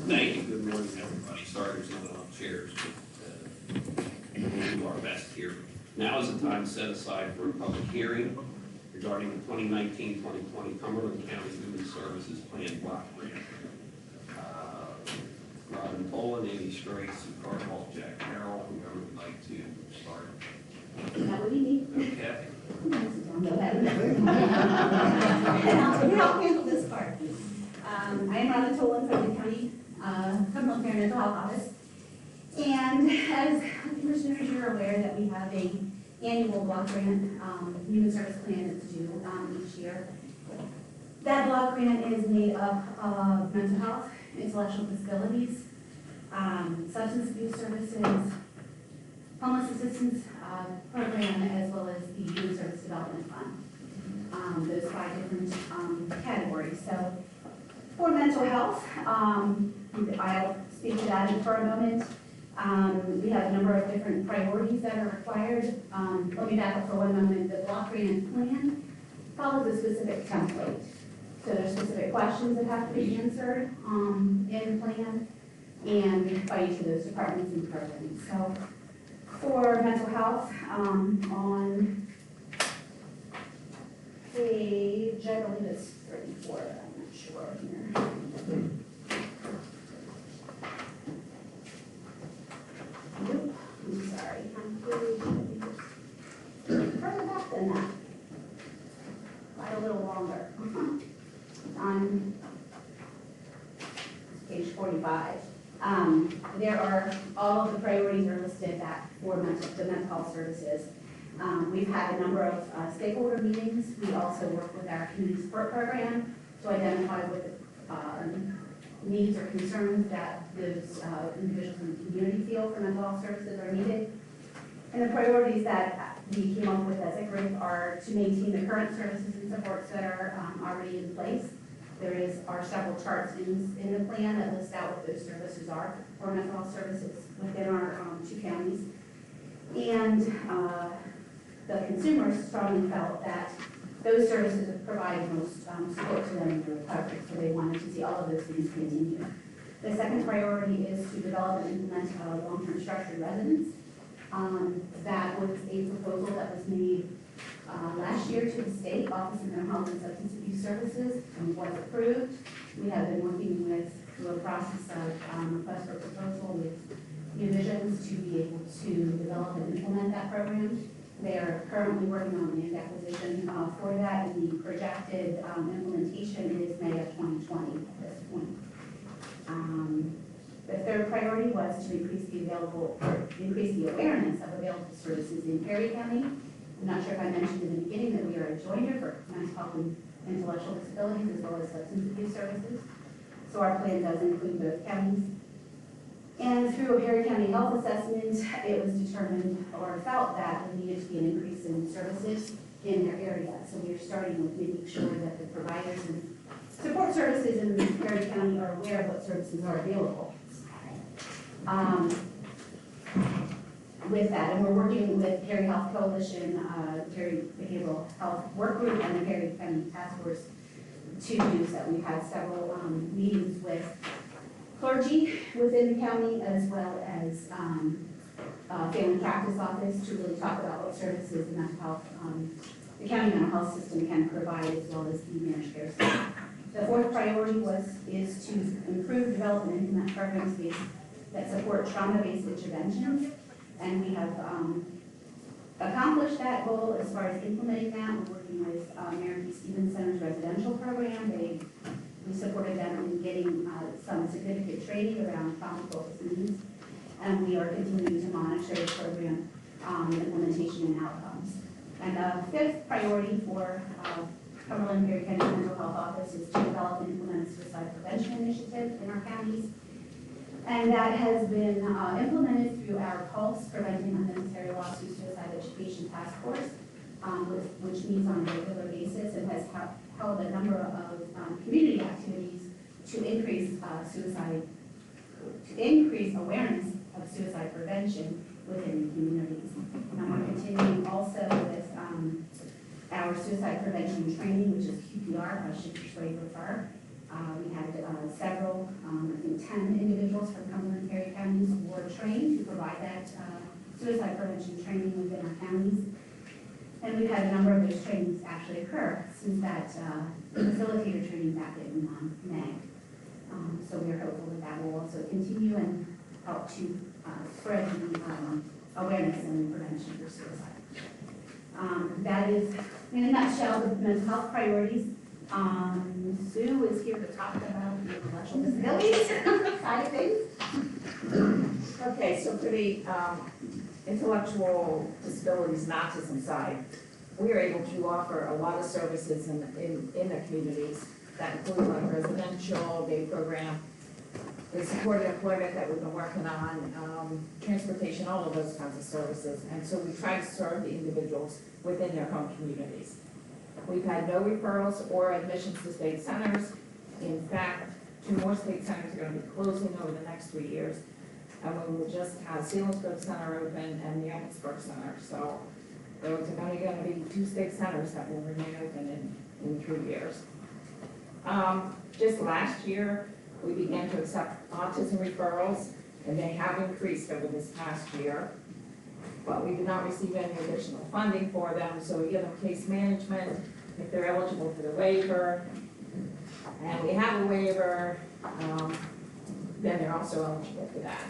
Thank you. Good morning, everybody. Sorry there's not enough chairs, but we'll do our best here. Now is the time set aside for a public hearing regarding the 2019-2020 Cumberland County Human Services Plan Block Grant. Robin Poland, Amy Strace, and Carl Hall, Jack Carroll, whoever would like to start. That would be me. Okay. Go ahead. I'll handle this part. I am Robin Toland from the County Cumberland Care Mental Health Office. And as commissioners, you're aware that we have a annual block grant human service plan that's due each year. That block grant is made up of mental health, intellectual disabilities, substance abuse services, homeless assistance program, as well as the Human Service Development Fund. Those 5 different categories. So for mental health, I'll speak to that for a moment. We have a number of different priorities that are required. Let me back up for one moment. The block grant plan follows a specific template. So there's specific questions that have to be answered in the plan and by each of those departments and programs. So for mental health, on page, I believe it's 34, but I'm not sure here. Nope, I'm sorry. Further back than that. Quite a little longer. On page 45. There are, all of the priorities are listed that for the mental health services. We've had a number of stakeholder meetings. We also work with our community support program to identify what the needs or concerns that those individuals in the community feel for mental health services are needed. And the priorities that we came up with as a group are to maintain the current services and supports that are already in place. There are several charts in the plan that list out what those services are for mental health services within our 2 counties. And the consumers strongly felt that those services would provide most support to them in their recovery, so they wanted to see all of those things continue. The second priority is to develop and implement long-term structured residence. That was a proposal that was made last year to the state Office of Mental Health and Substance Abuse Services and was approved. We have been working through a process of request for proposal with New Visions to be able to develop and implement that program. They are currently working on land acquisition for that, and the projected implementation is May of 2020 at this point. The third priority was to increase the awareness of available services in Perry County. I'm not sure if I mentioned in the beginning that we are a joiner for mental health and intellectual disabilities as well as substance abuse services. So our plan does include both counties. And through a Perry County health assessment, it was determined or felt that there needed to be an increase in services in their area. So we are starting with making sure that the providers and support services in Perry County are aware of what services are available. With that, and we're working with Perry Health Coalition, Perry Behavioral Health Work Group, and the Perry County Task Force to do so. We've had several meetings with clergy within the county as well as family practice office to really talk about what services the mental health, the county mental health system can provide as well as the managed care system. The fourth priority is to improve, develop, and implement programs that support trauma-based interventions. And we have accomplished that goal as far as implementing that. We're working with Mary B. Stevens Center's residential program. We supported them in getting some significant training around trauma-focused needs. And we are continuing to monitor the program implementation and outcomes. And the fifth priority for Cumberland Perry County Mental Health Office is to develop and implement a suicide prevention initiative in our counties. And that has been implemented through our PULSE, Preventing Unnecessary Loss Through Suicide Education Task Force, which meets on a regular basis and has held a number of community activities to increase awareness of suicide prevention within the communities. And we're continuing also with our suicide prevention training, which is QPR, Question Persuade Refer. We had several total, I think 10 individuals from Cumberland and Perry counties were trained to provide that suicide prevention training within our counties. And we've had a number of those trainings actually occur since that facilitator training back in May. So we are hopeful that that will also continue and help to spread the awareness and prevention for suicide. That is, in a nutshell, the mental health priorities. Sue is here to talk about the intellectual disabilities side of things. Okay, so for the intellectual disabilities and autism side, we are able to offer a lot of services in the communities. That includes like residential, day program, the supported employment that we've been working on, transportation, all of those kinds of services. And so we try to serve the individuals within their home communities. We've had no referrals or admissions to state centers. In fact, 2 more state centers are going to be closing over the next 3 years. And we will just have Selinsgrove Center open and the Emmitsburg Center. So those are only going to be 2 state centers that will remain open in 3 years. Just last year, we began to accept autism referrals, and they have increased over this past year. But we did not receive any additional funding for them, so we give them case management if they're eligible for the waiver. And we have a waiver, then they're also eligible for that.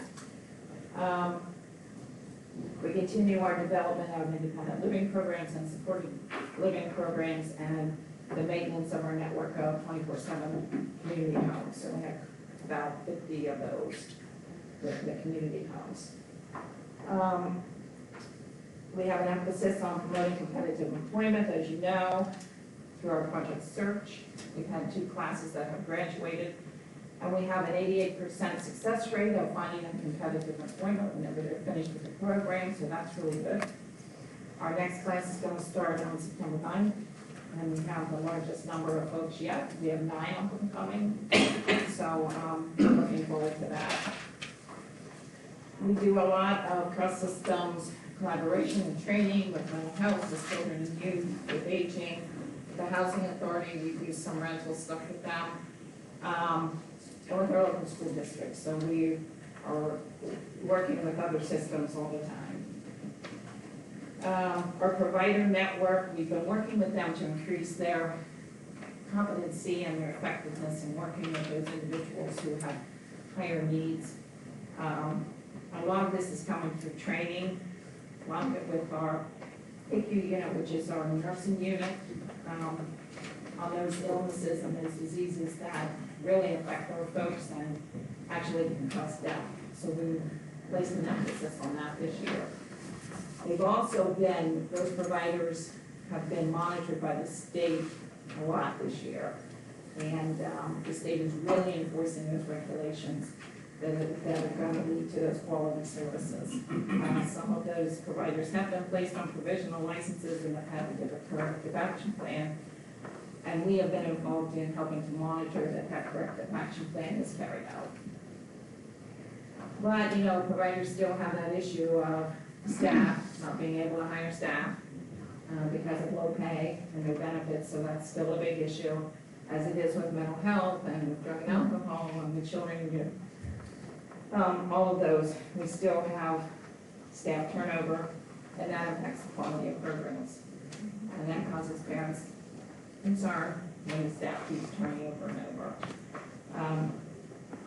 We continue our development of independent living programs and supported living programs and the maintenance of our network of 24/7 community homes. So we have about 50 of those, the community homes. We have an emphasis on promoting competitive employment, as you know, through our Project Search. We've had 2 classes that have graduated, and we have an 88% success rate of finding them competitive employment whenever they're finished with the program, so that's really good. Our next class is going to start on September 9th, and we have the largest number of folks yet. We have 9 of them coming, so we're looking forward to that. We do a lot of cross-systems collaboration and training with mental health, with children and youth, with aging, the housing authority. We do some rental stuff with them, and with our local school districts. So we are working with other systems all the time. Our provider network, we've been working with them to increase their competency and their effectiveness in working with those individuals who have higher needs. A lot of this is coming through training, a lot of it with our PICU unit, which is our nursing unit, on those illnesses and those diseases that really affect our folks and actually can cause death. So we placed an emphasis on that this year. They've also been, those providers have been monitored by the state a lot this year. And the state is really enforcing those regulations that are going to lead to those quality services. Some of those providers have been placed on provisional licenses and have had to give a corrective action plan. And we have been involved in helping to monitor that that corrective action plan is carried out. But, you know, providers still have that issue of staff, not being able to hire staff because of low pay and no benefits, so that's still a big issue, as it is with mental health and with drug and alcohol and with children. All of those, we still have staff turnover, and that impacts the quality of programs. And that causes parents concern when the staff keeps turning over and over.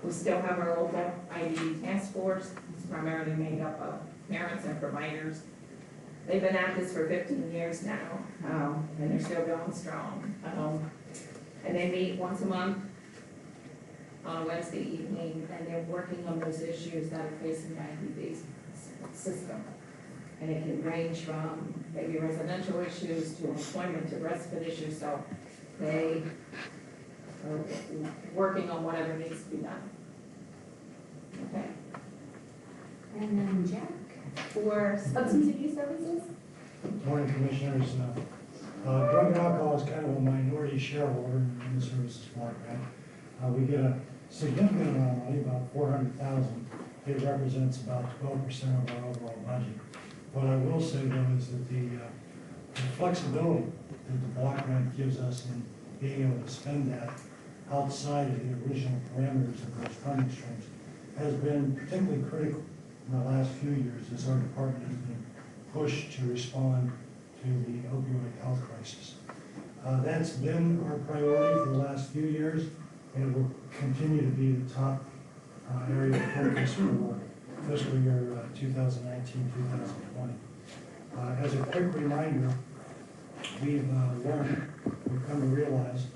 We still have our local IDD task force. It's primarily made up of parents and providers. They've been at this for 15 years now, and they're still going strong. And they meet once a month on a Wednesday evening, and they're working on those issues that are facing the IDD system. And it can range from maybe residential issues to employment to respite issues, so they are working on whatever needs to be done. Okay. And then Jack for substance abuse services. Morning, Commissioners. Drug and alcohol is kind of a minority shareholder in the services department. We get a significant amount of money, about $400,000. It represents about 12% of our overall budget. What I will say, though, is that the flexibility that the block grant gives us in being able to spend that outside of the original parameters of those funding streams has been particularly critical in the last few years as our department has been pushed to respond to the opioid health crisis. That's been our priority for the last few years, and it will continue to be the top area of focus for fiscal year 2019-2020. As a quick reminder, we've come to realize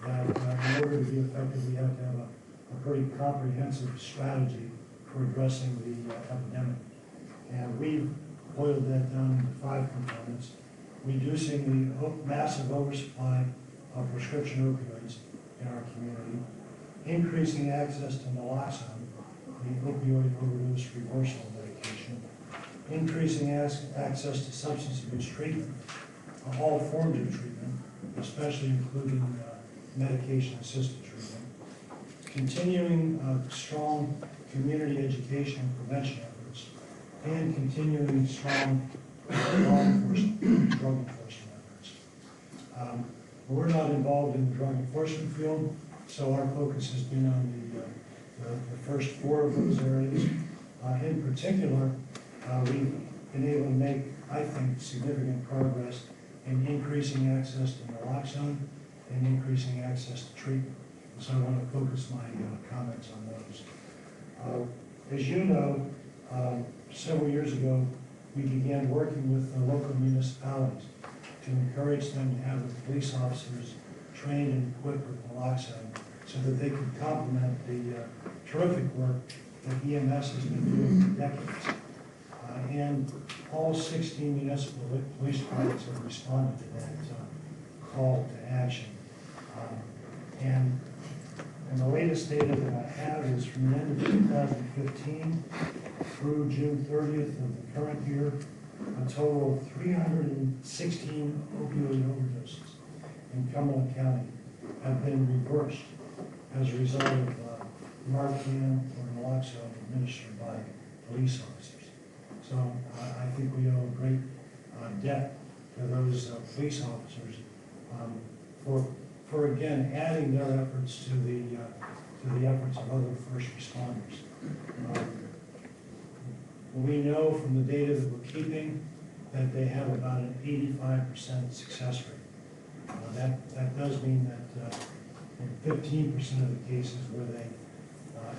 that in order to be effective, we have to have a pretty comprehensive strategy for addressing the epidemic. And we've boiled that down into 5 components: reducing the massive oversupply of prescription opioids in our community, increasing access to naloxone, the opioid overdose reversal medication, increasing access to substance abuse treatment, all forms of treatment, especially including medication-assisted treatment, continuing strong community education and prevention efforts, and continuing strong law enforcement, drug enforcement efforts. We're not involved in the drug enforcement field, so our focus has been on the first 4 of those areas. In particular, we've been able to make, I think, significant progress in increasing access to naloxone and increasing access to treatment. So I want to focus my comments on those. As you know, several years ago, we began working with the local municipalities to encourage them to have the police officers trained and equipped with naloxone so that they could complement the terrific work that EMS has been doing for decades. And all 16 municipal police departments have responded to that call to action. And the latest data that I have is from the end of 2015 through June 30th of the current year, a total of 316 opioid overdoses in Cumberland County have been reversed as a result of Narcan or naloxone administered by police officers. So I think we owe a great debt to those police officers for again adding their efforts to the efforts of other first responders. We know from the data that we're keeping that they have about an 85% success rate. That does mean that in 15% of the cases where they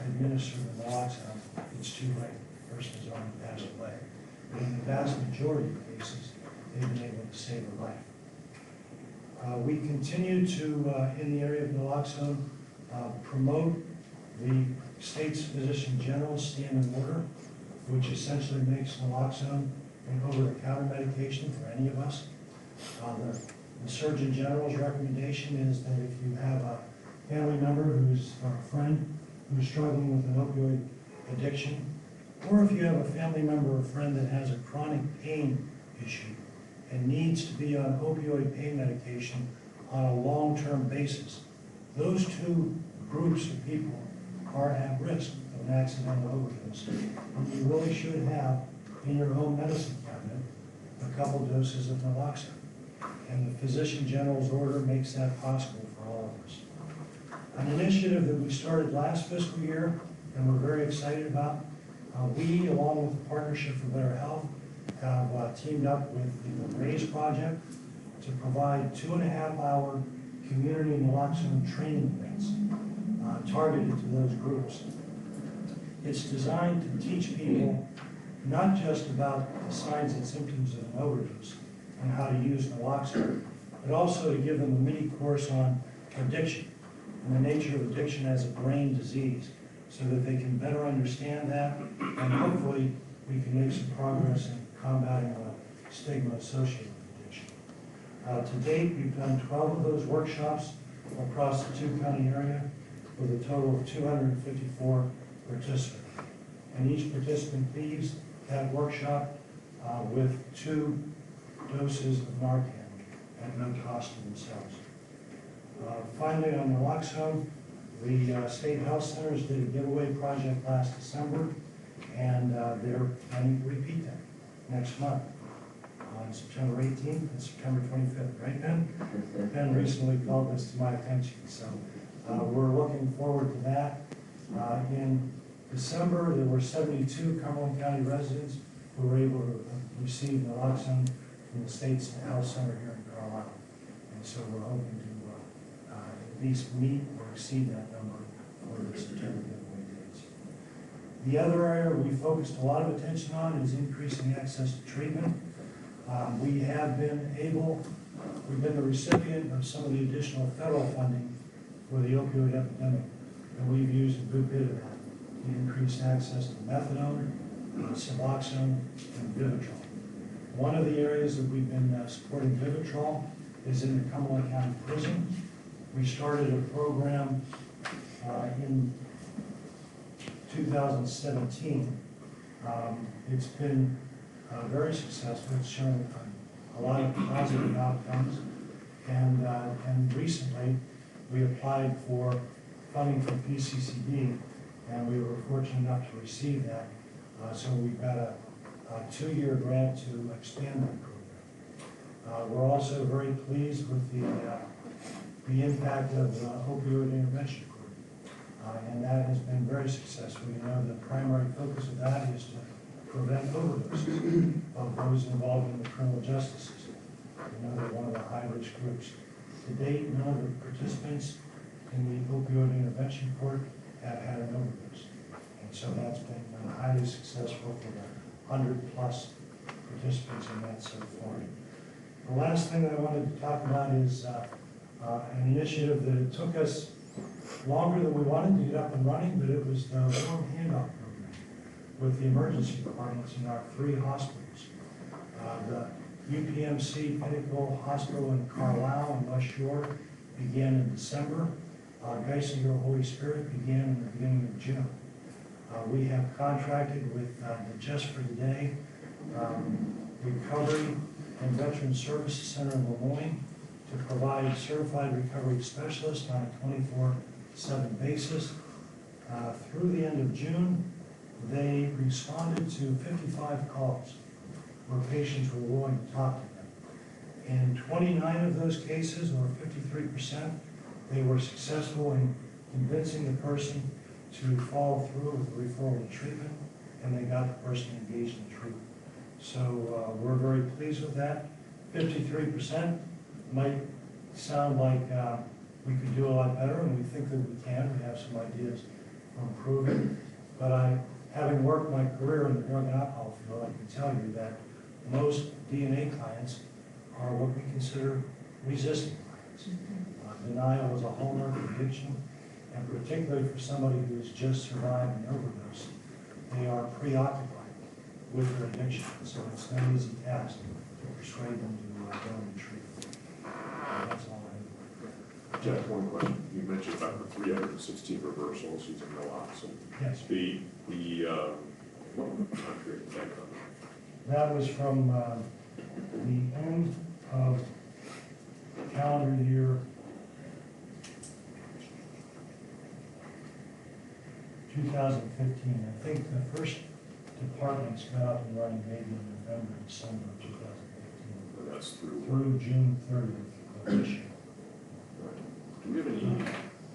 administer the naloxone, it's too late. The person's already passed away. But in the vast majority of cases, they've been able to save a life. We continue to, in the area of naloxone, promote the state's physician general's standing order, which essentially makes naloxone an over-the-counter medication for any of us. The Surgeon General's recommendation is that if you have a family member or a friend who's struggling with an opioid addiction, or if you have a family member or friend that has a chronic pain issue and needs to be on opioid pain medication on a long-term basis, those 2 groups of people are at risk of an accidental overdose. And you really should have in your home medicine cabinet a couple doses of naloxone. And the Physician General's order makes that possible for all of us. An initiative that we started last fiscal year and we're very excited about, we, along with the Partnership for Better Health, have teamed up with the RAISE project to provide 2.5-hour community naloxone training events targeted to those groups. It's designed to teach people not just about the signs and symptoms of an overdose and how to use naloxone, but also to give them a mini course on addiction and the nature of addiction as a brain disease so that they can better understand that, and hopefully we can make some progress in combating the stigma associated with addiction. To date, we've done 12 of those workshops across the 2-county area with a total of 254 participants. And each participant leaves that workshop with 2 doses of Narcan at no cost to themselves. Finally, on naloxone, the state health centers did a giveaway project last December, and they're planning to repeat that next month on September 18th and September 25th. Right, Ben? Ben recently called this to my attention, so We're looking forward to that. In December, there were 72 Cumberland County residents who were able to receive naloxone from the state's health center here in Carlisle. And so we're hoping to at least meet or exceed that number for the September giveaway dates. The other area we focused a lot of attention on is increasing access to treatment. We've been the recipient of some of the additional federal funding for the opioid epidemic, and we've used a good bit of that to increase access to methadone, Suboxone, and Vivitrol. One of the areas that we've been supporting Vivitrol is in the Cumberland County Prison. We started a program in 2017. It's been very successful. It's shown a lot of positive outcomes. And recently, we applied for funding from PCCD, and we were fortunate enough to receive that. So we've got a 2-year grant to expand that program. We're also very pleased with the impact of the opioid intervention group, and that has been very successful. You know, the primary focus of that is to prevent overdoses of those involved in the criminal justice system. You know, they're one of the high-risk groups. To date, none of the participants in the opioid intervention court have had an overdose. And so that's been highly successful for the 100-plus participants in that so far. The last thing that I wanted to talk about is an initiative that it took us longer than we wanted to get up and running, but it was the warm handoff program with the emergency departments in our 3 hospitals. The UPMC Pinnacle Hospital in Carlisle and West Shore began in December. Geisinger Holy Spirit began in the beginning of June. We have contracted with the Just for Today Recovery and Veteran Services Center in Lemoyne to provide certified recovery specialists on a 24/7 basis. Through the end of June, they responded to 55 calls where patients were willing to talk to them. In 29 of those cases, or 53%, they were successful in convincing the person to follow through with the referral to treatment, and they got the person engaged in treatment. So we're very pleased with that. 53% might sound like we could do a lot better, and we think that we can. We have some ideas for improving. But having worked my career in the drug and alcohol field, I can tell you that most DNA clients are what we consider resistant clients. Denial is a hallmark of addiction, and particularly for somebody who has just survived an overdose, they are preoccupied with their addiction. So it's no easy task to persuade them to go and treat. That's all I have. Jeff, one question. You mentioned about the 316 reversals using naloxone. Yes. That was from the end of calendar year 2015. I think the first departments got up and running maybe in November, December of 2015. That's through June 30th of this year. Do we have any,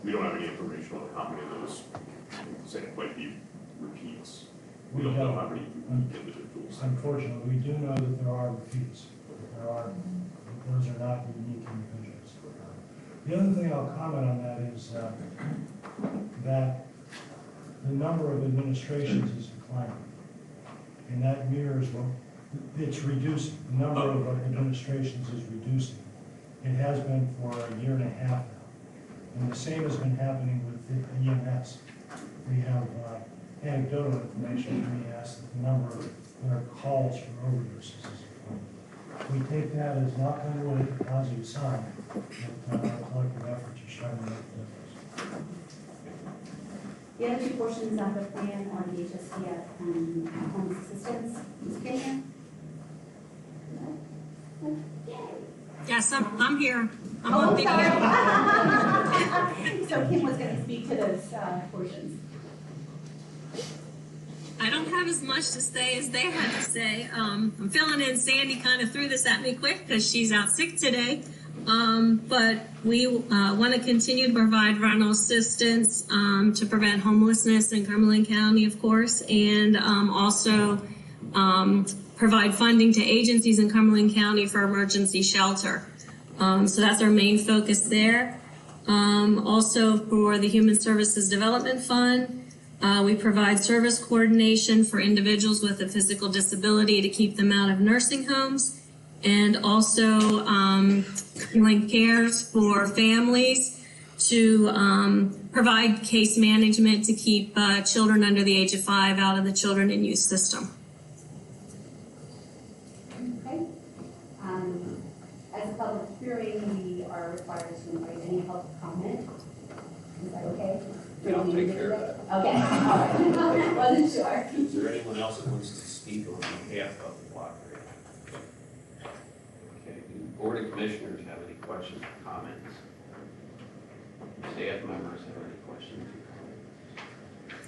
we don't have any information on how many of those, say it might be repeats. We don't know how many individuals. Unfortunately, we do know that there are repeats. Those are not unique individuals. The other thing I'll comment on that is that the number of administrations is declining. And that mirrors what, it's reducing. The number of administrations is reducing. It has been for a year and a half now. And the same has been happening with the EMS. We have anecdotal information from EMS that the number of their calls for overdoses is declining. We take that as not only a positive sign, but our collective efforts are starting to make a difference. The other 2 portions of the plan are the HSDF and home assistance. Ms. Kenya? Yes, I'm here. I'm Oh, on video. sorry. So Kim was going to speak to those portions. I don't have as much to say as they had to say. I'm filling in. Sandy kind of threw this at me quick because she's out sick today. But we want to continue to provide rental assistance to prevent homelessness in Cumberland County, of course, and also provide funding to agencies in Cumberland County for emergency shelter. So that's our main focus there. Also for the Human Services Development Fund, we provide service coordination for individuals with a physical disability to keep them out of nursing homes, and also link cares for families to provide case management to keep children under the age of 5 out of the children and youth system. Okay. As a public hearing, we are required to invite any public comment. Is that okay? Yeah, I'll take care of that. Okay, all right. Wasn't sure. Is there anyone else that wants to speak on behalf of the block grant? Okay, do the Board of Commissioners have any questions or comments? Staff members have any questions or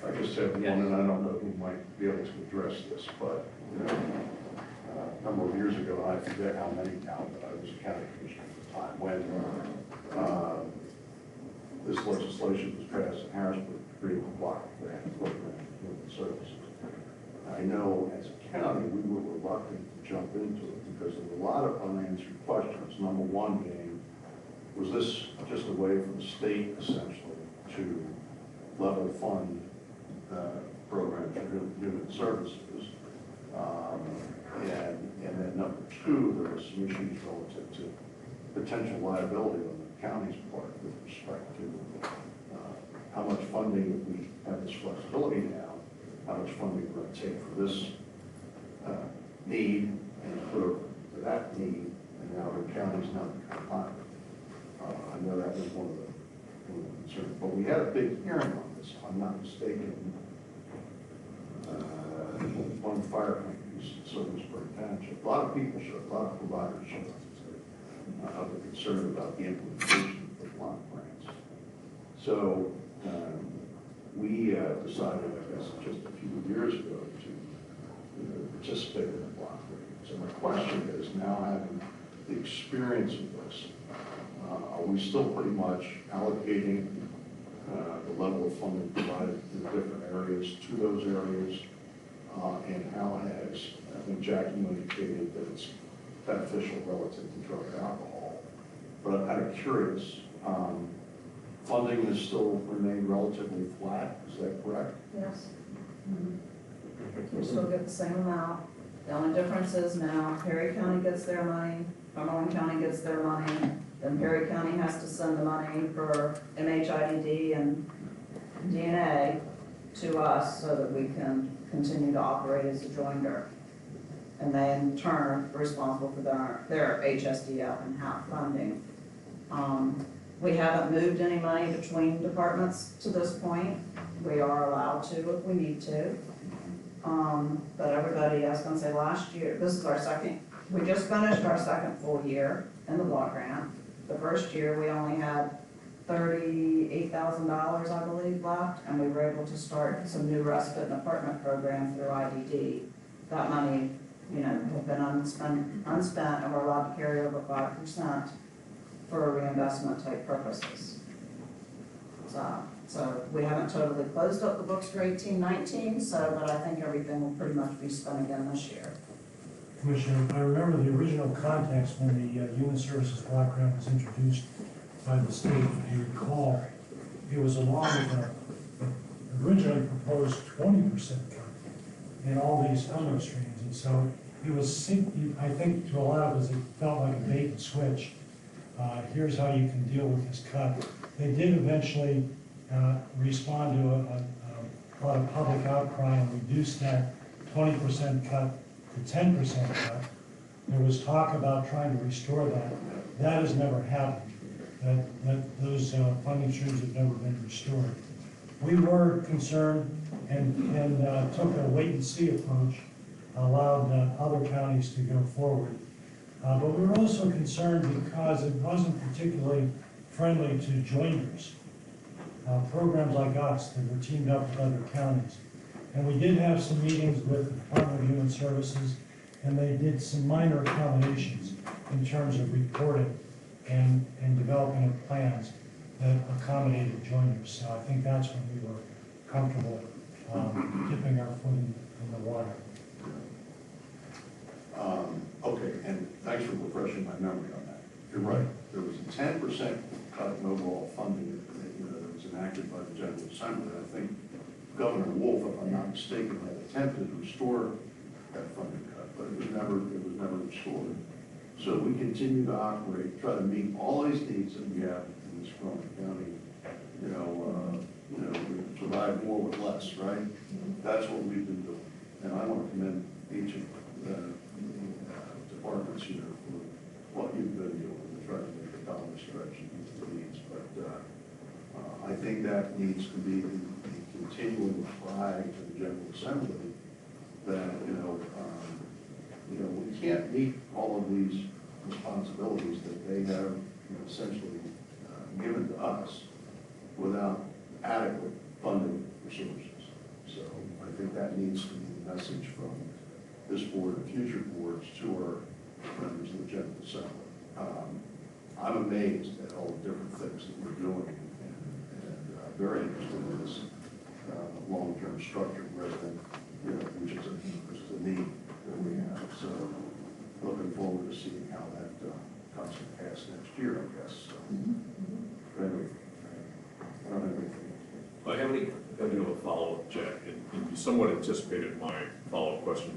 comments? I just have one, and I don't know who might be able to address this, but, you know, a number of years ago, I forget how many now, but I was a county commissioner at the time, when this legislation was passed in Harrisburg, creating a block grant program for human services. I know as a county, we were reluctant to jump into it because there were a lot of unanswered questions. Number one being, was this just a way for the state essentially to level fund programs for human services? And then number two, there were some issues relative to potential liability on the county's part with respect to how much funding, if we have this flexibility now, how much funding we're going to take for this need and put over for that need, and now the county's not compliant. I know that was one of the concerns, but we had a big hearing on this, if I'm not mistaken, on fire companies in Silversburg Township. A lot of people showed, a lot of providers showed of the concern about the implementation of the block grants. So we decided, I guess, just a few years ago to participate in the block grants. So my question is, now having the experience of this, are we still pretty much allocating the level of funding provided in the different areas to those areas? And how has, I think Jackie indicated that it's beneficial relative to drug and alcohol, but I'm kind of curious, funding has still remained relatively flat, is that correct? Yes. We still get the same amount. The only difference is now Perry County gets their money, Cumberland County gets their money, then Perry County has to send the money for MHIDD and DNA to us so that we can continue to operate as a joinder. And they in turn are responsible for their HSDF and HAP funding. We haven't moved any money between departments to this point. We are allowed to if we need to. But everybody, I was gonna say last year, this is our second, we just finished our second full year in the block grant. The first year we only had $38,000, I believe, left, and we were able to start some new respite and apartment program through IDD. That money, you know, had been unspent, and we're allowed to carry over 5% for reinvestment type purposes. So we haven't totally closed up the books for 18-19, but I think everything will pretty much be spent again this year. Commissioner, I remember the original context when the Human Services Block Grant was introduced by the state. If you recall, it was along with the originally proposed 20% cut in all these funding streams. And so it was, I think to a lot of us, it felt like a bait and switch. Here's how you can deal with this cut. They did eventually respond to a lot of public outcry and reduce that 20% cut to 10% cut. There was talk about trying to restore that. That has never happened. Those funding streams have never been restored. We were concerned and took a wait-and-see approach, allowed other counties to go forward. But we were also concerned because it wasn't particularly friendly to joiners, programs like us that were teamed up with other counties. And we did have some meetings with the Department of Human Services, and they did some minor accommodations in terms of reporting. and developing plans that accommodated joiners. So I think that's when we were comfortable dipping our foot in the water. Okay, and thanks for refreshing my memory on that. You're right, there was a 10% cut in overall funding that was enacted by the General Assembly. I think Governor Wolf, if I'm not mistaken, had attempted to restore that funding cut, but it was never restored. So we continue to operate, try to meet all these needs that we have in this Cumberland County. We provide more with less, right? That's what we've been doing. And I want to commend each of the departments here for what you've been doing to try to make the dollars stretch and meet the needs. But I think that needs to be the continuing cry to the General Assembly that, we can't meet all of these responsibilities that they have essentially given to us without adequate funding resources. So I think that needs to be the message from this board and future boards to our members of the General Assembly. I'm amazed at all the different things that we're doing and very interested in this long-term structured resident, which is a need that we have. So looking forward to seeing how that comes to pass next year, I guess. So, anyway, I don't have anything. I have a follow-up, Jack, and you somewhat anticipated my follow-up question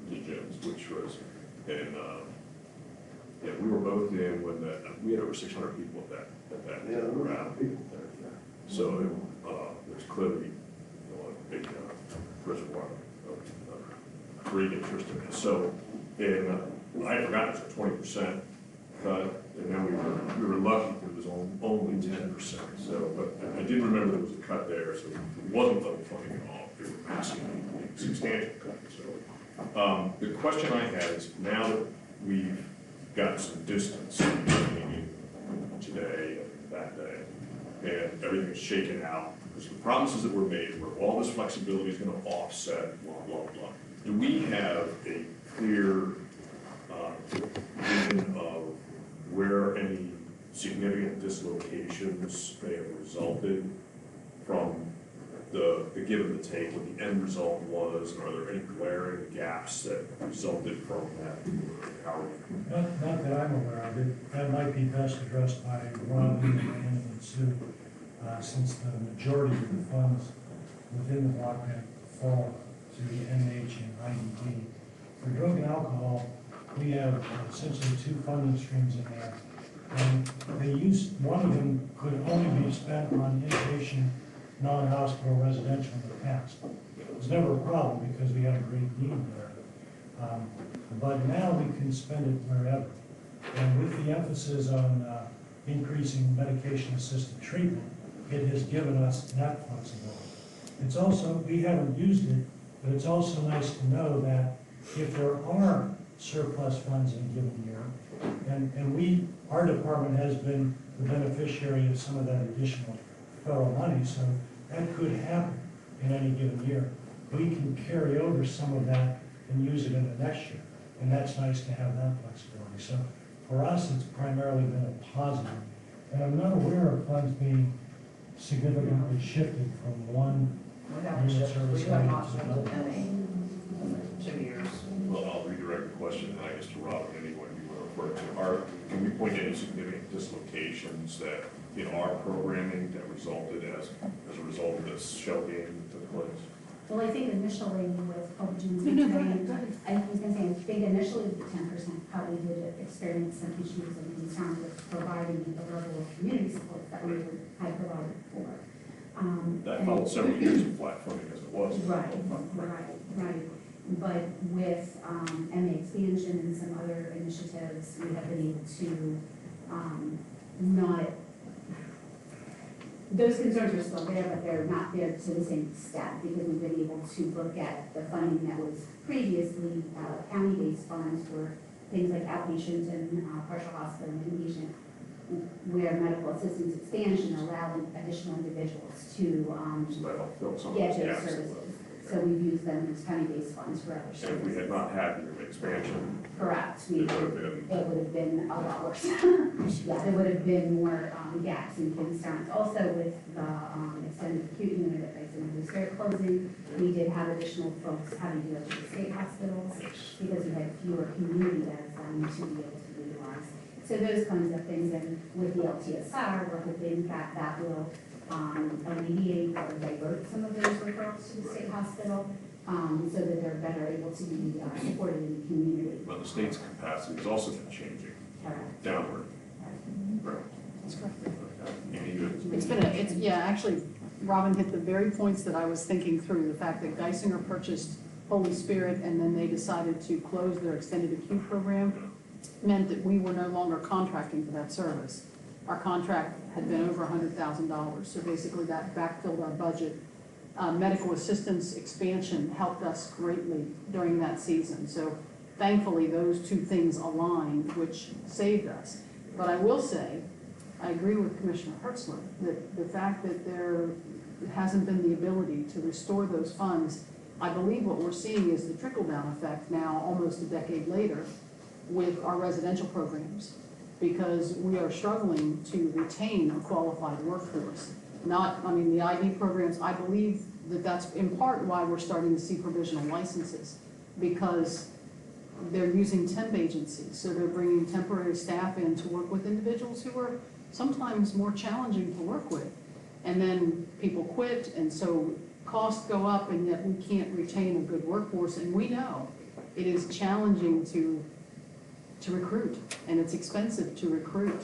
to Jim's, which was, and we were both in when we had over 600 people at that Yeah, there were a lot round. of people there, yeah. So there's clearly a big reservoir of great interest in it. So, and I forgot it was a 20% cut, and then we were lucky it was only 10%. So, but I did remember there was a cut there, so it wasn't double funding at all. It was massive, substantial cut. So the question I had is, now that we've got some distance between today and that day, and everything's shaken out, because the promises that were made were all this flexibility is going to offset, blah, blah, blah. Do we have a clear vision of where any significant dislocations may have resulted from the give and the take, what the end result was, and are there any glaring gaps that resulted from that? How Not that I'm aware of it. That might be best addressed by Ron and Sue, since the majority of the funds within the block grant fall to the NH and IDD. For drug and alcohol, we have essentially two funding streams in there. And one of them could only be spent on inpatient, non-hospital residential in the past. It was never a problem because we had a great need there. But now we can spend it wherever. And with the emphasis on increasing medication-assisted treatment, it has given us that flexibility. It's also, we haven't used it, but it's also nice to know that if there are surplus funds in a given year, and our department has been the beneficiary of some of that additional federal money, so that could happen in any given year. We can carry over some of that and use it in the next year, and that's nice to have that flexibility. So for us, it's primarily been a positive, and I'm not aware of funds being significantly shifted from one unit service We have line not to spent a another. penny in 2 years. Well, I'll redirect the question, I guess, to Robert, anyone you want to refer to. Can we point to any significant dislocations that in our programming that resulted as a result of this shell game that took place? Well, I think initially with Jim's training, I was gonna say, I think initially the 10% probably did experience some issues and concerns with providing the level of community support that we had provided before. That followed several years of flat funding as it was. Right. But with MA expansion and some other initiatives, we have been able to not, those concerns are still there, but they're not there to the same extent because we've been able to look at the funding that was previously county-based funds for things like outpatient and partial hospital and inpatient, where medical assistance expansion allowed additional individuals to So that'll fill some of get those those gaps. services. So we've used them as county-based funds for other And if services. we had not had the expansion, Correct, it would have been, it would have been a lot worse. Yeah, there would have been more gaps and concerns. Also with the extended acute unit at Dyson Holy Spirit closing, we did have additional folks having to go to the state hospitals because we had fewer community beds to be able to utilize. So those kinds of things, and with the LTSR, we're hoping that that will alleviate or divert some of those referrals to the state hospital, so that they're better able to be supported in the community. well, the state's capacity has also been changing Correct. downward. Right. That's correct. Amy, you- It's been actually, Robin hit the very points that I was thinking through. The fact that Geisinger purchased Holy Spirit and then they decided to close their extended acute program meant that we were no longer contracting for that service. Our contract had been over $100,000, so basically that backfilled our budget. Medical assistance expansion helped us greatly during that season. So thankfully, those two things aligned, which saved us. But I will say, I agree with Commissioner Hertzler, that the fact that there hasn't been the ability to restore those funds, I believe what we're seeing is the trickle-down effect now, almost a decade later, with our residential programs, because we are struggling to retain a qualified workforce. The IV programs, I believe that that's in part why we're starting to see provisional licenses, because they're using temp agencies, so they're bringing temporary staff in to work with individuals who are sometimes more challenging to work with. And then people quit, and so costs go up, and yet we can't retain a good workforce, and we know it is challenging to recruit, and it's expensive to recruit,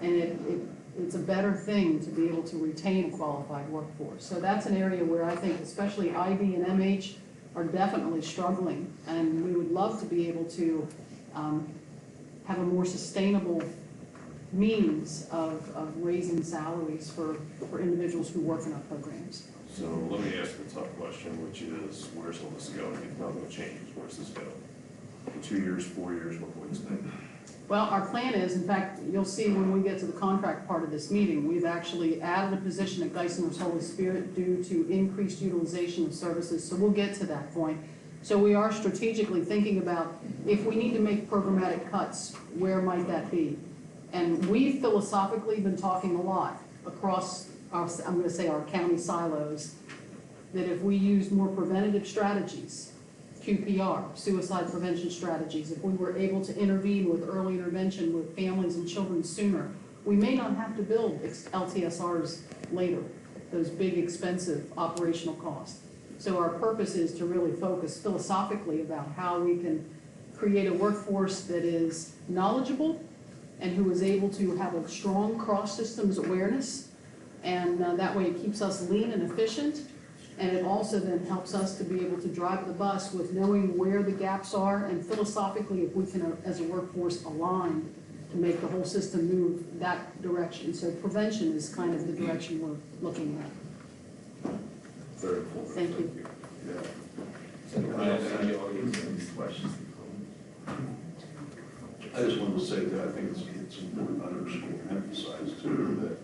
and it's a better thing to be able to retain a qualified workforce. So that's an area where I think especially IV and MH are definitely struggling, and we would love to be able to have a more sustainable means of raising salaries for individuals who work in our programs. So let me ask a tough question, which is, where's all this going? If nothing changes, where's this going? In 2 years, 4 years, what would you think? Well, our plan is, in fact, you'll see when we get to the contract part of this meeting, we've actually added a position at Geisinger's Holy Spirit due to increased utilization of services, so we'll get to that point. So we are strategically thinking about if we need to make programmatic cuts, where might that be? And we've philosophically been talking a lot across our, I'm going to say our county silos, that if we use more preventative strategies, QPR, suicide prevention strategies, if we were able to intervene with early intervention with families and children sooner, we may not have to build LTSRs later, those big expensive operational costs. So our purpose is to really focus philosophically about how we can create a workforce that is knowledgeable and who is able to have a strong cross-systems awareness, and that way it keeps us lean and efficient. And it also then helps us to be able to drive the bus with knowing where the gaps are, and philosophically, if we can, as a workforce, align to make the whole system move that direction. So prevention is kind of the direction we're looking at. Very cool. Thank you. Yeah. I just wanted to say that I think it's important to underscore and emphasize too that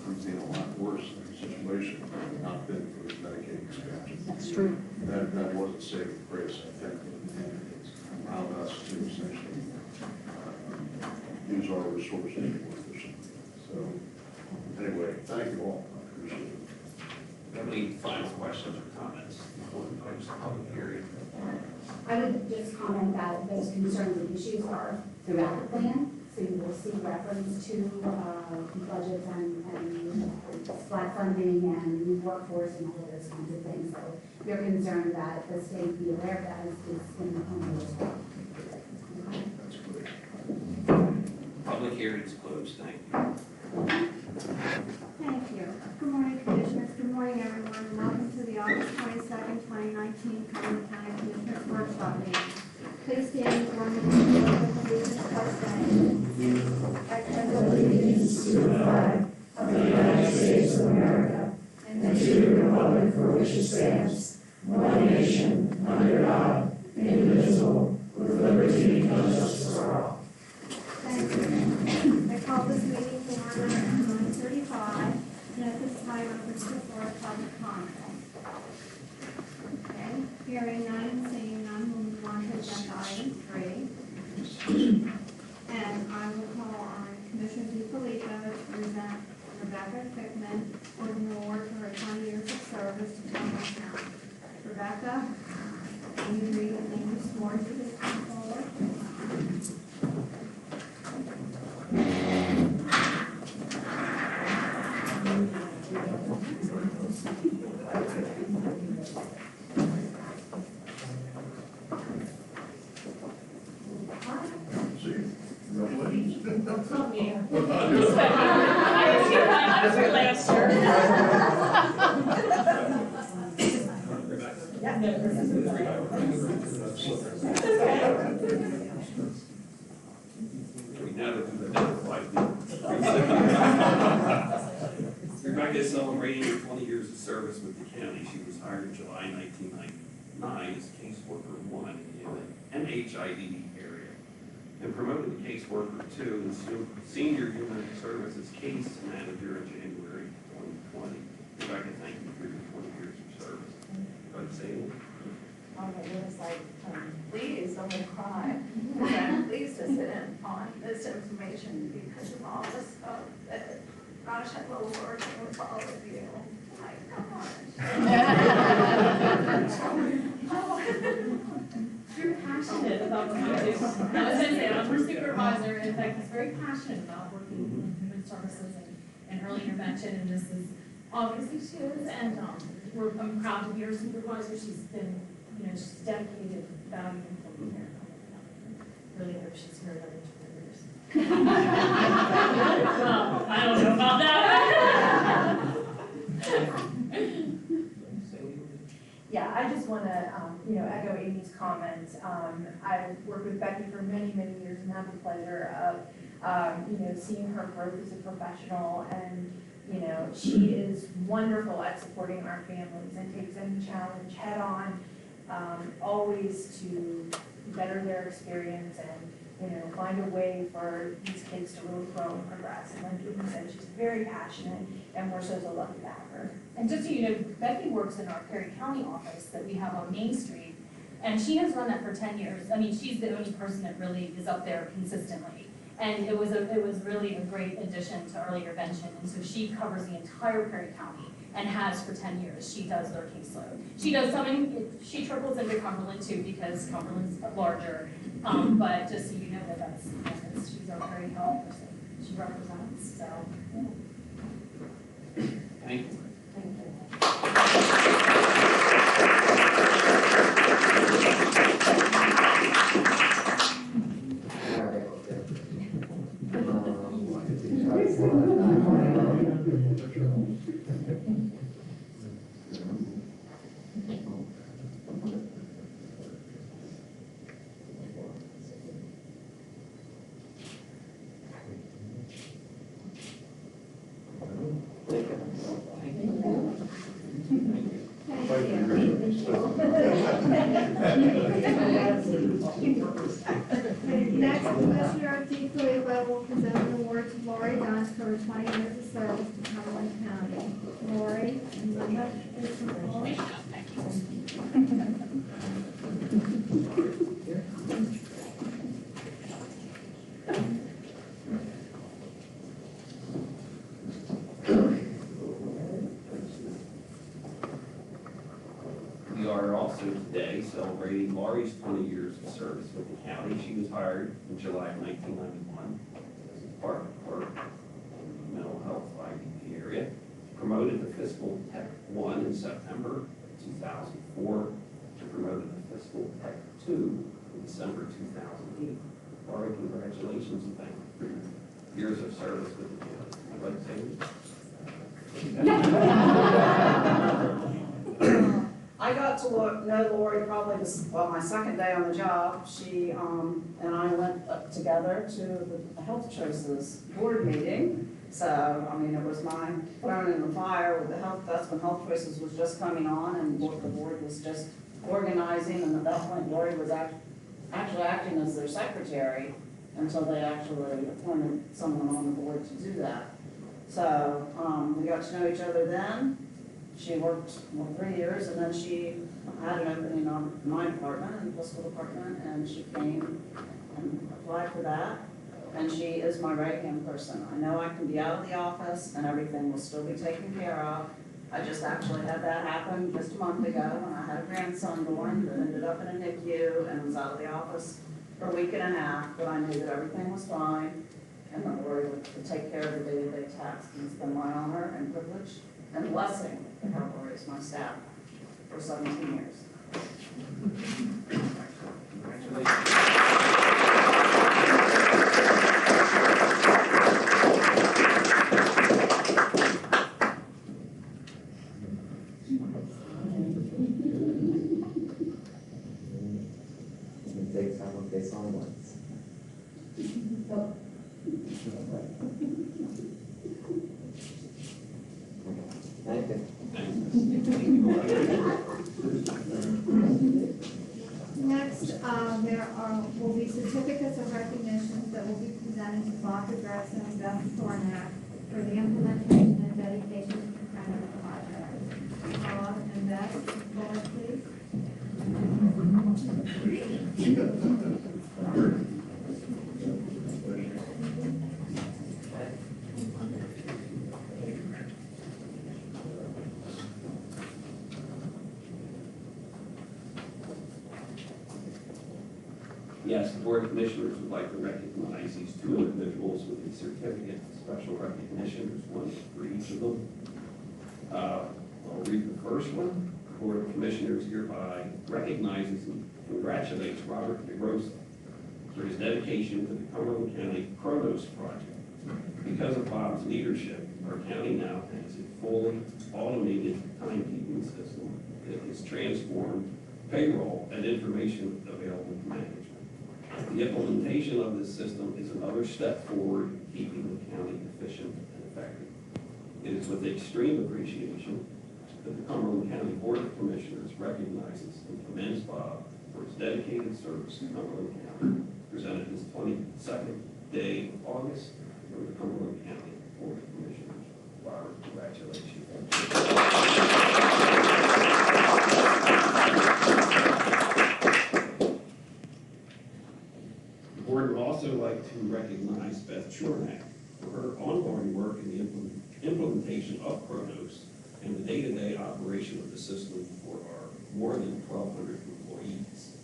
we've seen a lot worse situation had it not been for the Medicaid expansion. That's true. That wasn't saving grace, I think, and it's allowed us to essentially use our resources more efficiently. So anyway, thank you all. I appreciate it. Do you have any final questions or comments before we close the public hearing? I would just comment that those concerns and issues are throughout the plan, so you will see reference to budgets and flat funding and new workforce and all of those kinds of things. So if you're concerned that the state be aware of that is in the plan as well. Okay. That's great. Public hearing is closed, thank you. Thank you. Good morning, Commissioners. Good morning, everyone. Welcome to the August 22nd, 2019 Cumberland County Commissioners Workshop meeting. Please stand for me to allegiance by saying, I pledge allegiance to the flag of the United States of America and to the republic for which it stands, one nation, under God, indivisible, with liberty and justice for all. Thank you. I call this meeting to order at 9:35, and at this time, I'm going to for public comment. Hearing none and seeing none, we'll move on to agenda item 3. And I will call on Commissioner DeFilippo to present Rebecca Fickman for an award for her 20 years of service to Cumberland County. Rebecca, will you read and then you sworn to this come forward? Rebecca is celebrating her 20 years of service with the county. She was hired in July 1999 as caseworker 1 in the NHID area and promoted to caseworker 2 and senior human services case manager in January 2020. Rebecca, thank you for your 20 years of service. Go ahead and say it. Oh my goodness, please, I'm gonna cry. I'm pleased to sit in on this information because of all this stuff that, gosh, I love working with all of you. My gosh. You're passionate about what you do. I was gonna say, I'm her supervisor, and in fact, he's very passionate about working with human services and early intervention, and this is, obviously she is, and I'm proud to be her supervisor. She's been, she's dedicated, valued, and full here. Really hope she's here another 20 years. Well, I don't know about that. Yeah, I just want to, echo Amy's comments. I've worked with Becky for many, many years and had the pleasure of, seeing her growth as a professional. And, she is wonderful at supporting our families and takes any challenge head on, always to better their experience and, find a way for these kids to really grow and progress. And like Amy said, she's very passionate, and we're so lucky to have her. And just so you know, Becky works in our Perry County office that we have on Main Street, and she has run that for 10 years. I mean, she's the only person that really is up there consistently. And it was really a great addition to early intervention, and so she covers the entire Perry County and has for 10 years. She does their caseload. She does she triples into Cumberland too because Cumberland's larger. But just so you know that's she's our Perry County person. She represents, so. Yeah. Thank you. Thank you. Next, Commissioner DeFilippo will present an award to Lori Dunn for her 20 years of service to Cumberland County. Lori, Linda, please come forward. We are also today celebrating Laurie's 20 years of service with the county. She was hired in July of 1991 as a department clerk in the mental health IDP area, promoted to fiscal tech 1 in September 2004, and promoted to fiscal tech 2 in December 2008. Laurie, congratulations and thank you for your years of service with the county. I'd like to say I got to know Lori probably my second day on the job. She and I went up together to the Health Choices board meeting. So, I mean, it was my thrown in the fire with the health. That's when Health Choices was just coming on and the board was just organizing. And at that point, Lori was actually acting as their secretary until they actually appointed someone on the board to do that. So we got to know each other then. She worked 3 years, and then she had an opening on my department, in the fiscal department, and she came and applied for that. And she is my right-hand person. I know I can be out of the office and everything will still be taken care of. I just actually had that happen just a month ago when I had a grandson born that ended up in a NICU and was out of the office for a week and a half, but I knew that everything was fine. And that Lori would take care of the day-to-day tasks, and it's been my honor and privilege and blessing to help raise my staff for 17 years. Take some of this onwards. Thank you. Next, there will be certificates of recognition that will be presented to Bob DeGrasse and Beth Thornack for the implementation and dedication to the Cumberland project. Bob and Beth, forward please. Yes, the Board of Commissioners would like to recognize these two individuals with a certificate of special recognition. There's one for each of them. I'll read the first one. The Board of Commissioners hereby recognizes and congratulates Robert DeGrossa for his dedication to the Cumberland County Kronos project. Because of Bob's leadership, our county now has a fully automated timekeeping system that has transformed payroll and information available to management. The implementation of this system is another step forward in keeping the county efficient and effective. It is with extreme appreciation that the Cumberland County Board of Commissioners recognizes and commends Bob for his dedicated service to Cumberland County, presented this 22nd day of August from the Cumberland County Board of Commissioners. Robert, congratulations. The board would also like to recognize Beth Chornack for her ongoing work in the implementation of Kronos and the day-to-day operation of the system for our more than 1,200 employees.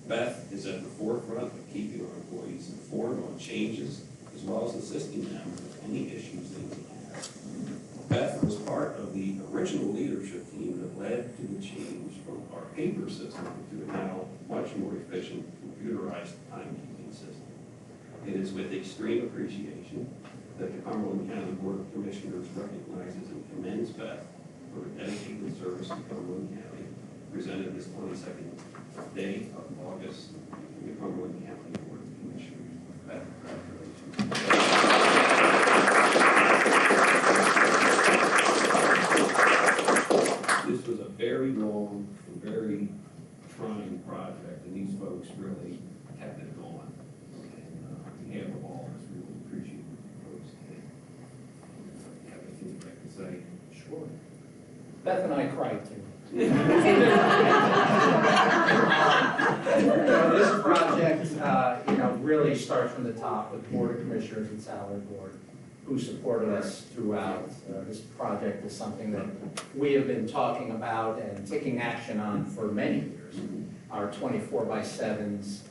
Beth is at the forefront of keeping our employees informed on changes, as well as assisting them with any issues they may have. Beth was part of the original leadership team that led to the change from our paper system to a now much more efficient computerized timekeeping system. It is with extreme appreciation that the Cumberland County Board of Commissioners recognizes and commends Beth for her dedicated service to Cumberland County, presented this 22nd day of August from the Cumberland County Board of Commissioners. Beth, congratulations. This was a very long and very trying project, and these folks really kept it going. And on behalf of all of us, really appreciate the folks today. You have anything you'd like to say? Sure. Beth and I cried too. This project, really starts from the top with Board of Commissioners and Salary Board, who supported us throughout. This project is something that we have been talking about and taking action on for many years. Our 24/7s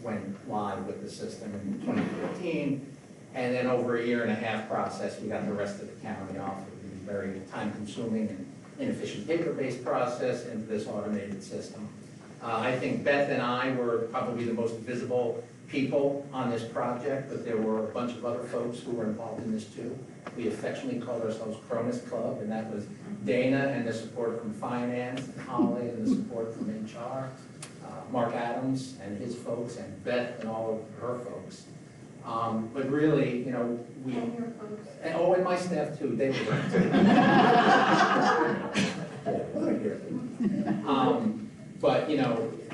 went live with the system in 2014, and then over a 1.5-year process, we got the rest of the county off of the very time-consuming and inefficient paper-based process into this automated system. I think Beth and I were probably the most visible people on this project, but there were a bunch of other folks who were involved in this too. We affectionately called ourselves Cronus Club, and that was Dana and the support from finance, and Holly and the support from HR, Mark Adams and his folks, and Beth and all of her folks. But really, we... And your folks. And my staff too, they were but,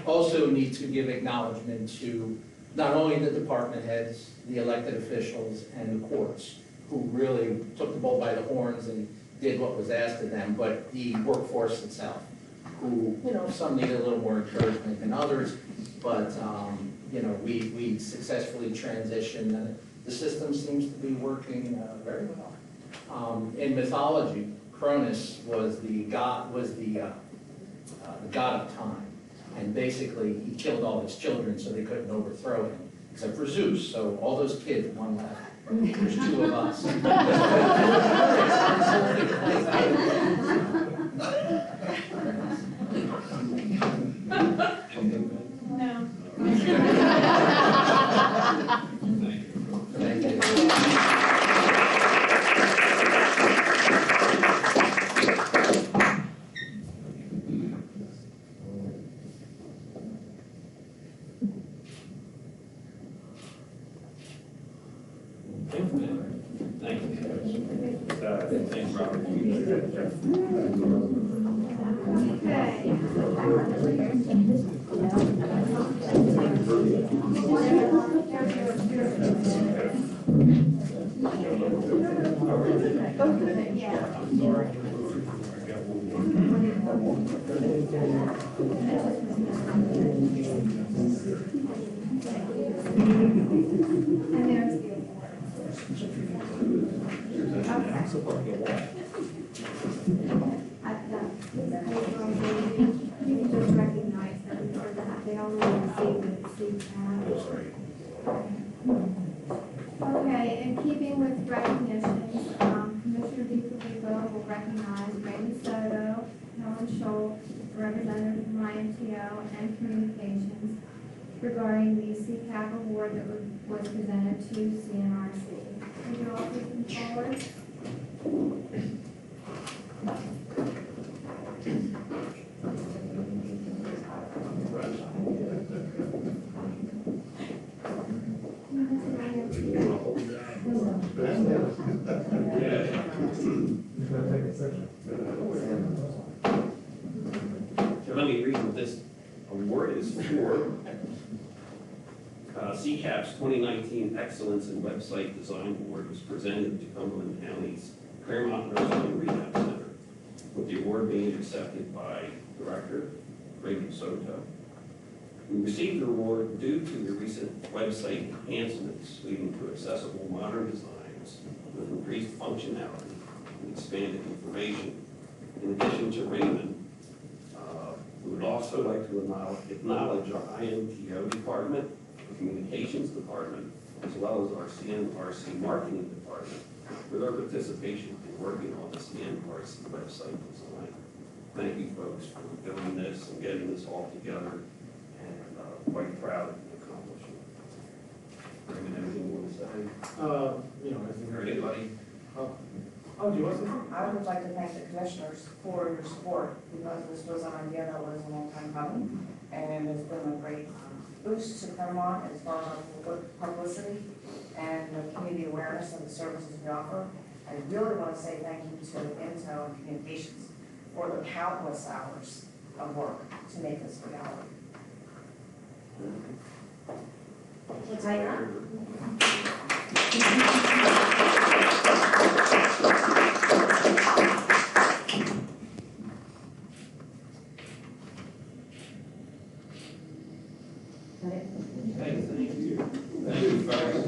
also need to give acknowledgement to not only the department heads, the elected officials, and the courts, who really took the bull by the horns and did what was asked of them, but the workforce itself, who, some needed a little more encouragement than others, but, we successfully transitioned, and the system seems to be working very well. In mythology, Cronus was the god of time, and basically he killed all his children so they couldn't overthrow him, except for Zeus. So all those kids, one left. There's two of us. No. Thank you. Thanks, Robert. And there's the you can just recognize them for that, they already received it. Okay, in keeping with recognitions, Commissioner DeFilippo will recognize Randy Soto, Helen Schultz, Representative from IMTO and Communications regarding the CCAP award that was presented to CNRC. Would you all please come forward? So let me read what this award is for. CCAP's 2019 Excellence in Website Design Award was presented to Cumberland County's Claremont Nursing and Rehab Center, with the award being accepted by Director Randy Soto. We received the award due to the recent website enhancements leading to accessible modern designs with increased functionality and expanded information. In addition to Raymond, we would also like to acknowledge our IMTO department, communications department, as well as our CNRC marketing department for their participation in working on the CNRC website design. Thank you, folks, for doing this and getting this all together, and quite proud of the accomplishment. Raymond, anything you want to say? I think Or anybody? do you want to? I would like to thank the commissioners for your support, because this was an idea that was a long time coming, and it's been a great boost to Claremont as far as publicity and the community awareness of the services we offer. I really want to say thank you to Intel and Communications for the countless hours of work to make this reality. Thank you. Thank you, folks.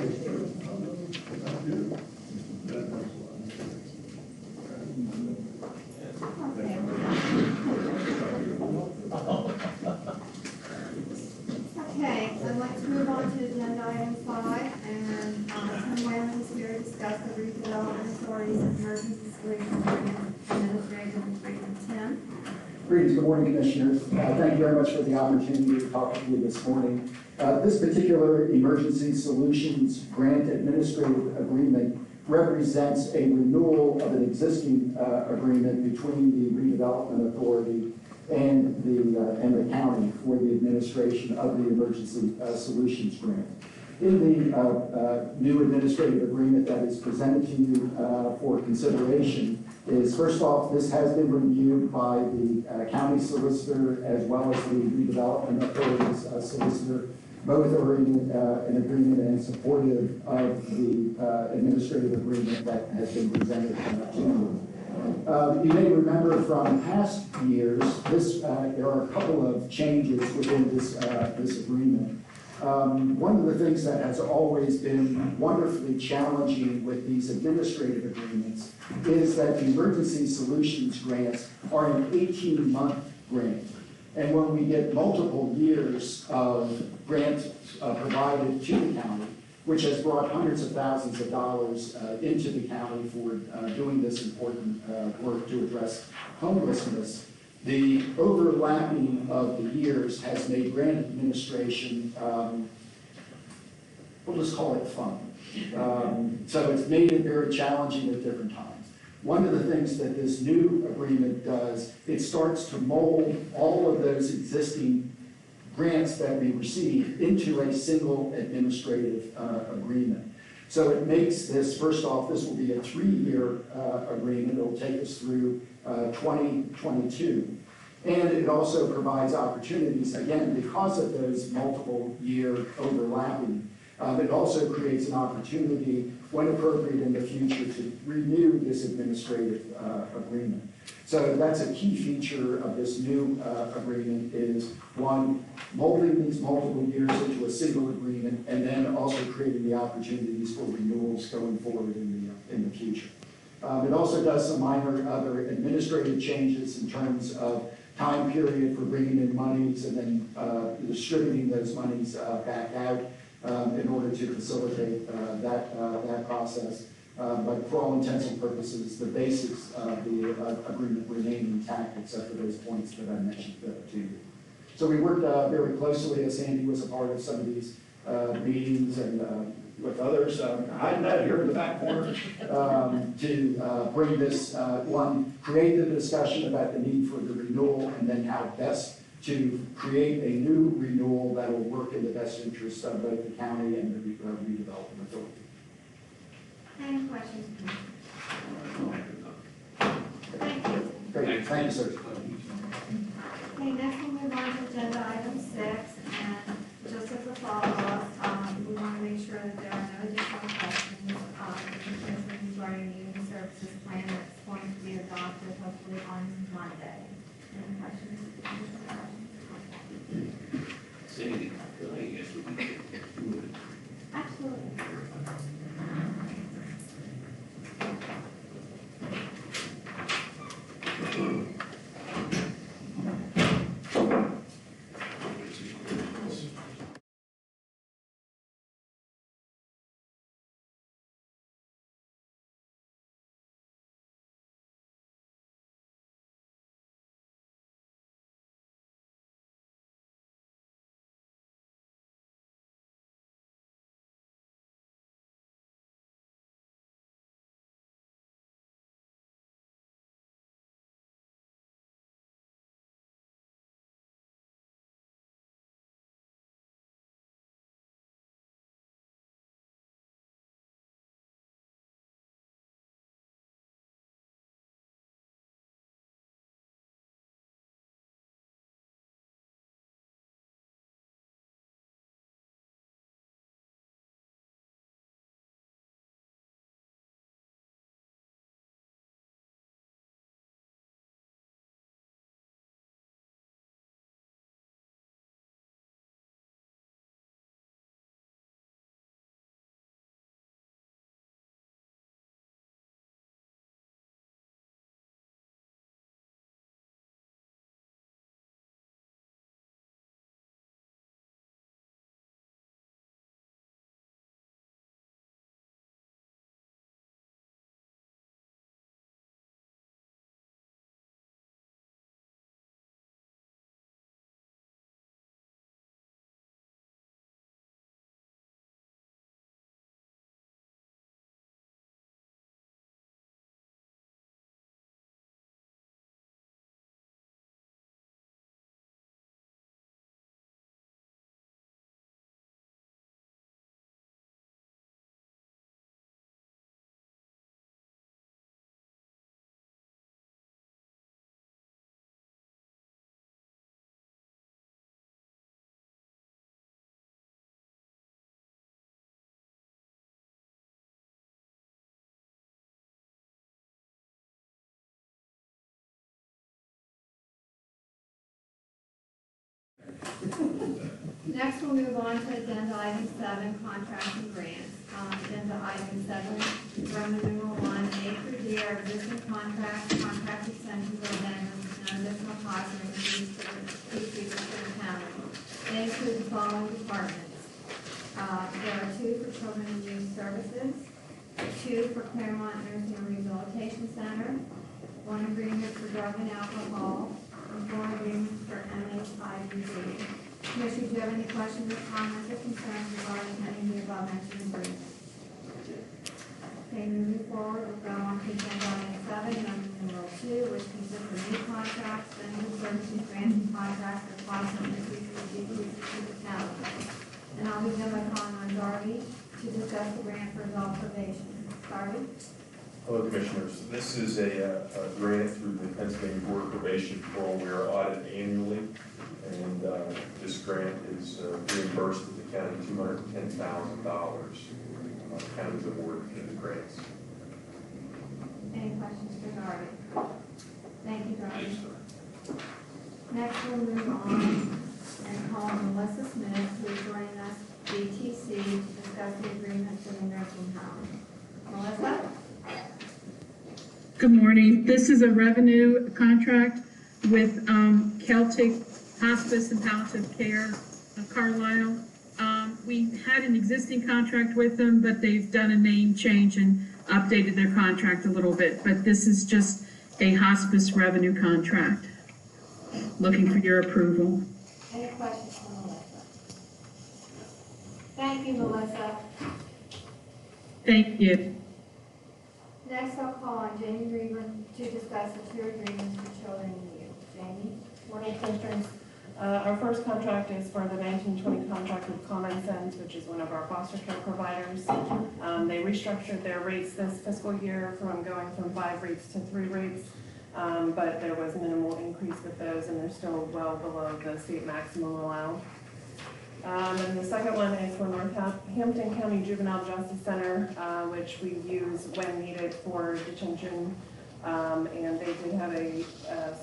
Okay, I'd like to move on to agenda item 5, and Tim Whalen is here to discuss the redevelopment authority's emergency solutions grant administrative agreement. Tim? Greetings, good morning, Commissioners. Thank you very much for the opportunity to talk to you this morning. This particular Emergency Solutions Grant Administrative Agreement represents a renewal of an existing agreement between the Redevelopment Authority and the county for the administration of the Emergency Solutions Grant. In the new administrative agreement that is presented to you for consideration is, first off, this has been reviewed by the county solicitor as well as the Redevelopment Authority's solicitor. Both are in an agreement and supportive of the administrative agreement that has been presented to you. You may remember from past years, there are a couple of changes within this agreement. One of the things that has always been wonderfully challenging with these administrative agreements is that the emergency solutions grants are an 18-month grant. And when we get multiple years of grants provided to the county, which has brought hundreds of thousands of dollars into the county for doing this important work to address homelessness, the overlapping of the years has made grant administration, we'll just call it fun. So it's made it very challenging at different times. One of the things that this new agreement does, it starts to mold all of those existing grants that we receive into a single administrative agreement. So it makes this, first off, this will be a 3-year agreement. It'll take us through 2022. And it also provides opportunities, again, because of those multiple year overlapping, it also creates an opportunity, when appropriate in the future, to renew this administrative agreement. So that's a key feature of this new agreement is, one, molding these multiple years into a single agreement, and then also creating the opportunities for renewals going forward in the future. It also does some minor other administrative changes in terms of time period for bringing in monies and then distributing those monies back out in order to facilitate that process. But for all intents and purposes, the basics of the agreement remain intact except for those points that I mentioned to you. So we worked very closely, as Sandy was a part of some of these meetings and with others, hiding that here in the back corner, to bring this, create the discussion about the need for the renewal and then how best to create a new renewal that will work in the best interest of both the county and the redevelopment authority. Any questions? Thank you. Great, thank you, sir. Okay, next we'll move on to agenda item 6, and just as a follow-up, we want to make sure that there are no additional questions regarding the Human Services Plan that's going to be adopted hopefully on Monday. Any questions? Sandy, could I guess we can move it? Absolutely. Next, we'll move on to agenda item 7, contracts and grants. Agenda item 7, Roman numeral 1, A through D are existing contracts, contract extensions or amendments, and additional costs or increases for the county. They include the following departments. There are 2 for children and youth services, 2 for Claremont Nursing and Rehabilitation Center, 1 agreement for drug and alcohol, and 4 agreements for MHIBC. Commissioners, do you have any questions or comments or concerns regarding any of the above mentioned agreements? Okay, moving forward, we'll go on to agenda item 7, number 2, which consists of new contracts, vendor services, grants and contracts, and cost and increases or decreases to the county. And I'll begin by calling on Darby to discuss the grant for adult probation. Darby? Hello, Commissioners. This is a grant through the Pennsylvania Board of Probation Patrol. We are audited annually, and this grant is reimbursed to the county $210,000. The county's awarded the grants. Any questions for Darby? Thank you, Darby. Thanks, sir. Next, we'll move on and call Melissa Smith, who is joining us, BTC, to discuss the agreement for the nursing home. Melissa? Good morning. This is a revenue contract with Celtic Hospice and Palliative Care of Carlisle. We had an existing contract with them, but they've done a name change and updated their contract a little bit. But this is just a hospice revenue contract. Looking for your approval. Any questions for Melissa? Thank you, Melissa. Thank you. Next, I'll call on Jamie Reaver to discuss the 2 agreements for children and youth. Jamie? Morning, Commissioners. Our first contract is for the 1920 contract with Common Sense, which is one of our foster care providers. They restructured their rates this fiscal year from going from 5 rates to 3 rates, but there was minimal increase with those, and they're still well below the state maximum allowed. And the second one is for Northampton County Juvenile Justice Center, which we use when needed for detention. And they did have a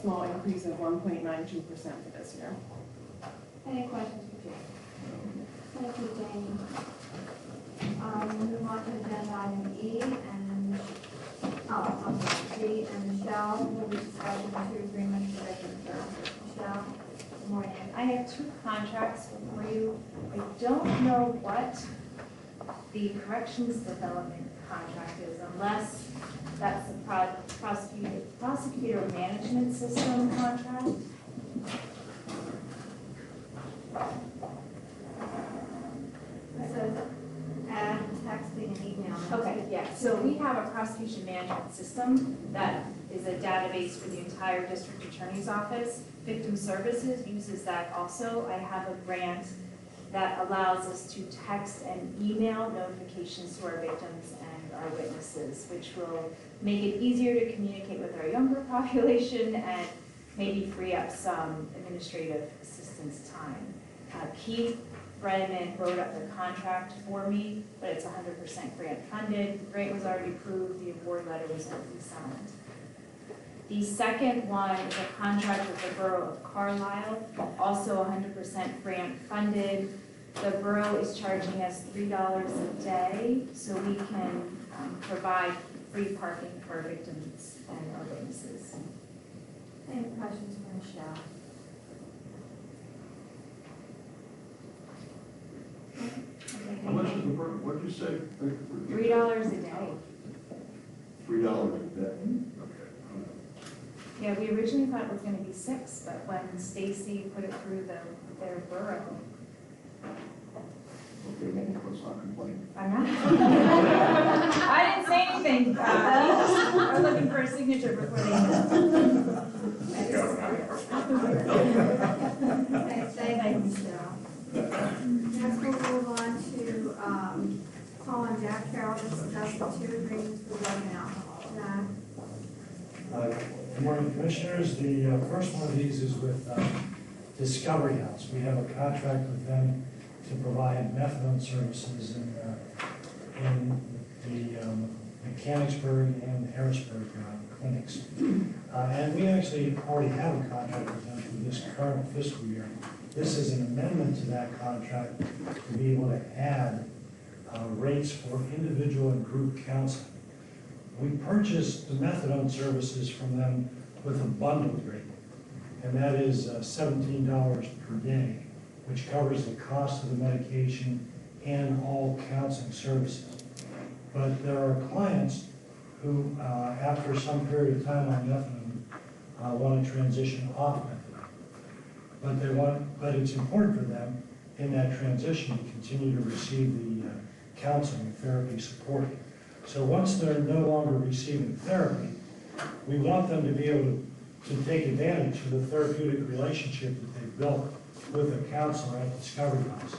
small increase of 1.92% for this year. Any questions for Jamie? Thank you, Jamie. We'll move on to agenda item E, and G, and Michelle will be discussing the 2 agreements for victim services. Michelle? Good morning. I have 2 contracts for you. I don't know what the corrections development contract is, unless that's the prosecutor management system contract. It says add texting and email. Okay, yeah, so we have a prosecution management system that is a database for the entire district attorney's office. Victim Services uses that also. I have a grant that allows us to text and email notifications to our victims and our witnesses, which will make it easier to communicate with our younger population and maybe free up some administrative assistance time. Keith Brennan wrote up the contract for me, but it's 100% grant funded. The grant was already approved, the award letter was already signed. The second one is a contract with the Borough of Carlisle, also 100% grant funded. The borough is charging us $3 a day, so we can provide free parking for our victims and our witnesses. Any questions for Michelle? How much is the, what did you say? $3 a day. $3 a day? Yeah, we originally thought it was going to be 6, but when Stacy put it through their borough, Okay, well, let's not complain. I'm not. I didn't say anything. I'm looking for a signature before they Thank you, Michelle. Next, we'll move on to call on Jack Carroll to discuss the 2 agreements for drug and alcohol. Jack? Good morning, Commissioners. The first one of these is with Discovery House. We have a contract with them to provide methadone services in the Mechanicsburg and Harrisburg clinics. And we actually already have a contract with them for this current fiscal year. This is an amendment to that contract to be able to add rates for individual and group counseling. We purchased the methadone services from them with a bundled rate, and that is $17 per day, which covers the cost of the medication and all counseling services. But there are clients who, after some period of time on methadone, want to transition off methadone. But it's important for them in that transition to continue to receive the counseling and therapy support. So once they're no longer receiving therapy, we want them to be able to take advantage of the therapeutic relationship that they've built with a counselor at Discovery House.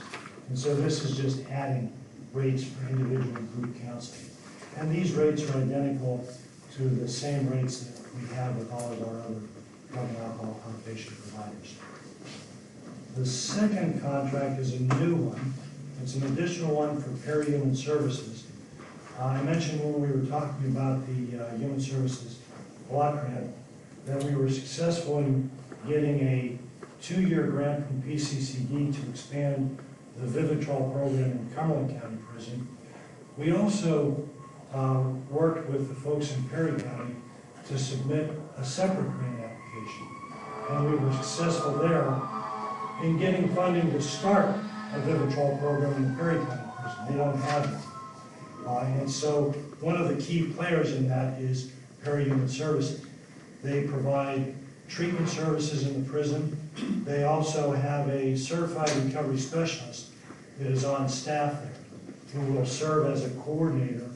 And so this is just adding rates for individual and group counseling. And these rates are identical to the same rates that we have with all of our other drug and alcohol outpatient providers. The second contract is a new one. It's an additional one for peri-human services. I mentioned when we were talking about the Human Services Block Grant that we were successful in getting a 2-year grant from PCCD to expand the Vivitrol program in Cumberland County Prison. We also worked with the folks in Perry County to submit a separate grant application. And we were successful there in getting funding to start a Vivitrol program in Perry County Prison. They don't have it. And so one of the key players in that is Peri-Human Services. They provide treatment services in the prison. They also have a certified recovery specialist that is on staff there who will serve as a coordinator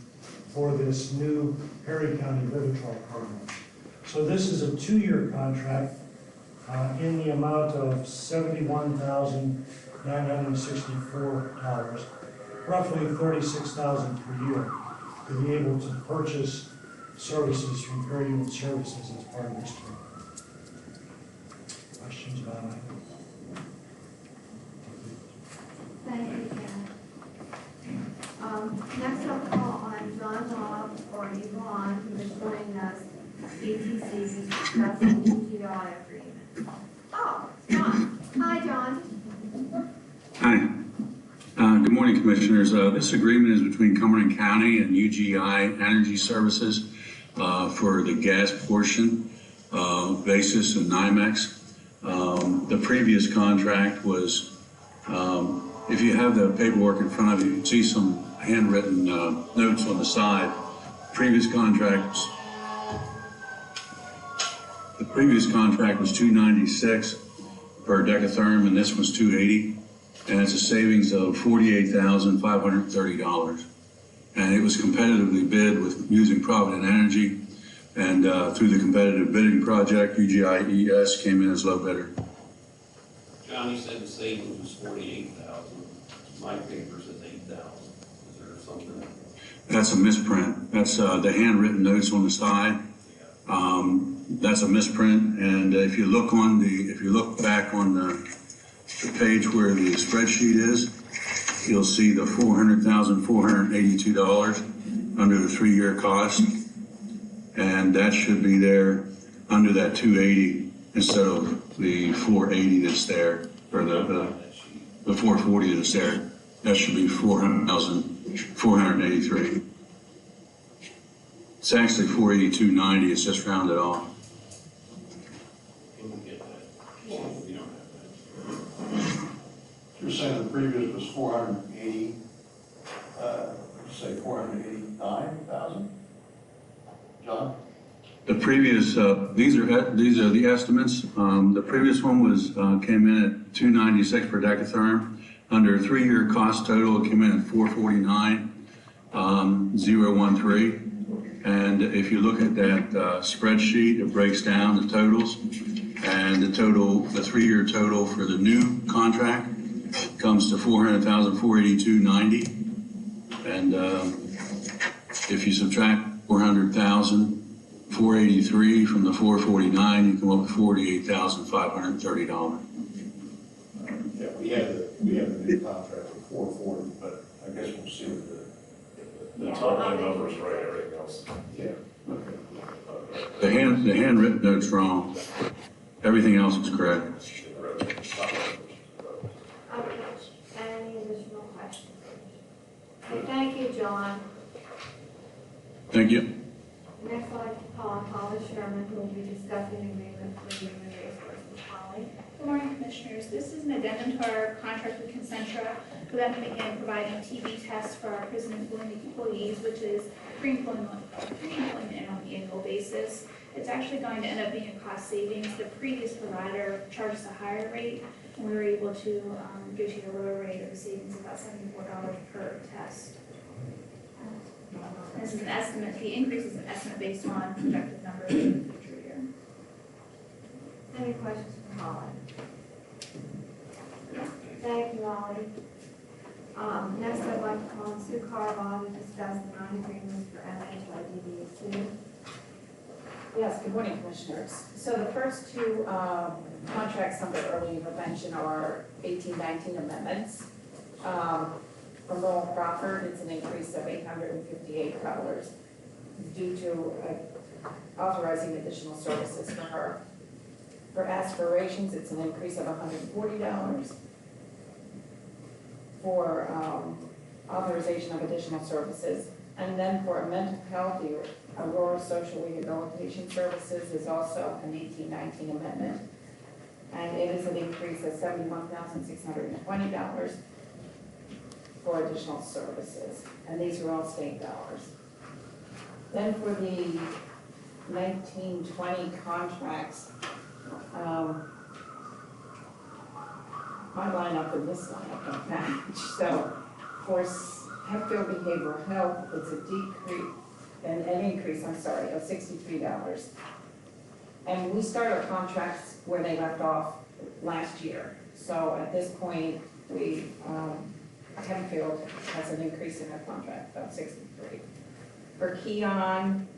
for this new Perry County Vivitrol program. So this is a 2-year contract in the amount of $71,964, roughly $36,000 per year, to be able to purchase services from Peri-Human Services as part of this program. Questions about it? Thank you, Ken. Next I'll call on John Law or Yvonne, who is joining us, ETC, to discuss the UGI agreement. Oh, John. Hi, John. Hi. Good morning, Commissioners. This agreement is between Cumberland County and UGI Energy Services for the gas portion, basis and NYMEX. The previous contract was, if you have the paperwork in front of you, you can see some handwritten notes on the side. The previous contract was $296 per decatherm, and this was $280. And it's a savings of $48,530. And it was competitively bid with using Provident Energy, and through the competitive bidding project, UGI ES came in as low bidder. Johnny said the savings was $48,000. My paper says $8,000. Is there something? That's a misprint. That's the handwritten notes on the side. That's a misprint. And if you look back on the page where the spreadsheet is, you'll see the $400,482 under the 3-year cost, and that should be there under that 280 instead of the 480 that's there, or the 440 that's there. That should be 400,483. It's actually 482.90. It's just rounded off. You're saying the previous was 480, say 489,000? John? The previous, these are the estimates. The previous one was came in at $296 per decatherm. Under a 3-year cost total, it came in at $449,013. And if you look at that spreadsheet, it breaks down the totals. And the 3-year total for the new contract comes to $400,482.90. And if you subtract $400,483 from the $449, you come up with $48,530. Yeah, we have the new contract for 440, but I guess we'll see what The total numbers right, everything else. yeah, okay. The handwritten note's wrong. Everything else is correct. John. Thank you. Next, I'd like to call on Holly Sherman, who will be discussing the agreement for human resources. Holly? Good morning, Commissioners. This is an addendum to our contract with Concentra for them to begin providing TB tests for our prison employees, which is pre-employment and on an annual basis. It's actually going to end up being a cost savings. The previous provider charged us a higher rate, and we were able to negotiate a lower rate of a savings of about $74 per test. This is an estimate. The increase is an estimate based on projected numbers for the future year. Any questions for Holly? Thank you, Holly. Next, I'd like to call on Sue Carvon to discuss the non-agreements for MHIDD. Sue? Yes, good morning, Commissioners. So the first two contracts under early intervention are 18-19 amendments. For Lowell Crawford, it's an increase of $858 due to authorizing additional services for her. For Aspirations, it's an increase of $140 for authorization of additional services. And then for a mental health, the Aurora Social Rehabilitation Services is also an 18-19 amendment. And it is an increase of $71,620 for additional services. And these are all state dollars. Then for the 19-20 contracts, my lineup and this lineup don't match. So for Hector Behavioral Health, it's a decrease, an increase, of $63. And we start our contracts where they left off last year. So at this point, Hempfield has an increase in their contract of $63. For Keon,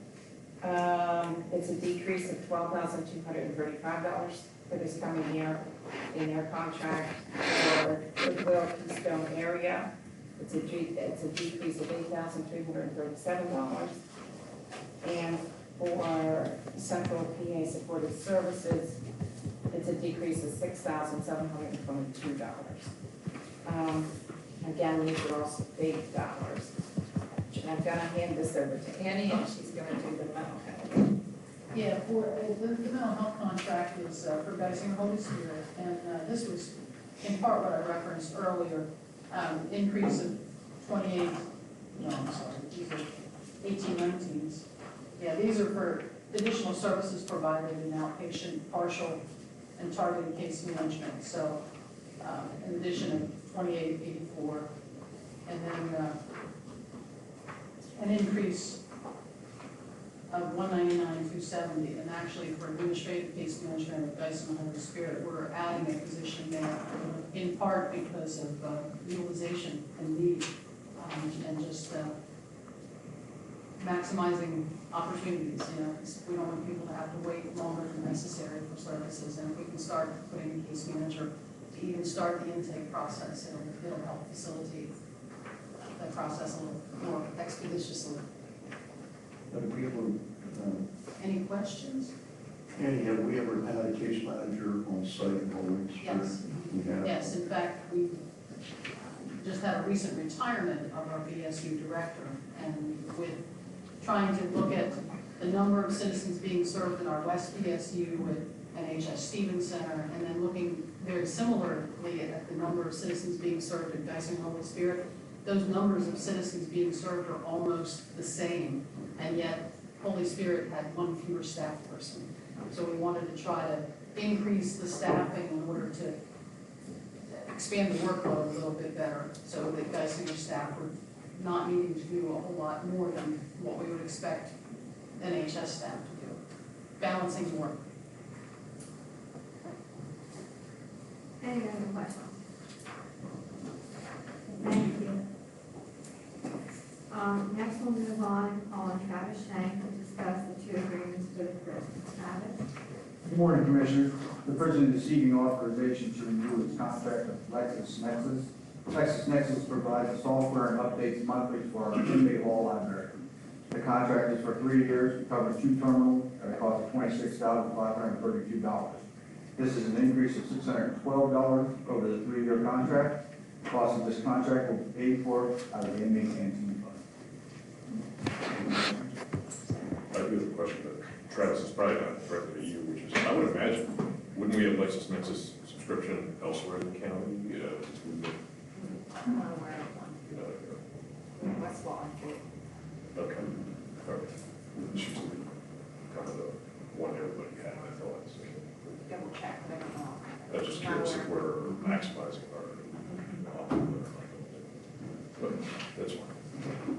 it's a decrease of $12,235 for this coming year in their contract. For Goodwill Keystone Area, it's a decrease of $8,337. And for Central PA Supportive Services, it's a decrease of $6,722. Again, these are all state dollars. And I'm gonna hand this over to Annie, and she's gonna do the mental health. Yeah, for the mental health contract is for Geisinger Holy Spirit, and this was in part what I referenced earlier, increase of 28, no, I'm sorry, these are 18-19s. Yeah, these are for additional services provided in outpatient, partial, and targeted case management. So in addition of 2884, and then an increase of 199,270, and actually for administrative case management at Geisinger Holy Spirit, we're adding a position there, in part because of utilization and need, and just maximizing opportunities. You know, we don't want people to have to wait longer than necessary for services, and if we can start putting a case manager to even start the intake process, it'll help facilitate that process a little more expeditiously. Have we ever, Any questions? Annie, have we ever had a case manager on site in Holy Spirit? Yes. We have? Yes, in fact, we just had a recent retirement of our BSU director, and with trying to look at the number of citizens being served in our West BSU with NHS Stevens Center, and then looking very similarly at the number of citizens being served in Geisinger Holy Spirit, those numbers of citizens being served are almost the same, and yet Holy Spirit had one fewer staff person. So we wanted to try to increase the staffing in order to expand the workload a little bit better, so that Geisinger staff were not needing to do a whole lot more than what we would expect NHS staff to do, balancing work. Any other questions? Thank you. Next we'll move on Travis Shank to discuss the two agreements for the prison. Travis? Good morning, Commissioner. The prison is seeking authorization to renew its contract with LexisNexis. LexisNexis provides the software and updates monthly for our inmate hall library. The contract is for 3 years, it covers 2 terminals at a cost of $26,532. This is an increase of $612 over the 3-year contract. The cost of this contract will be paid for out of the inmate canteen fund. question, but Travis, is probably not directly to you, which is, I would imagine, wouldn't we have LexisNexis subscription elsewhere in the county? I'm not aware of one. In West Wallingford. Okay. All right. It's usually kind of the one everybody had, I thought. So. Double check, but I don't know. I'm just curious if we're maximizing our, but that's fine.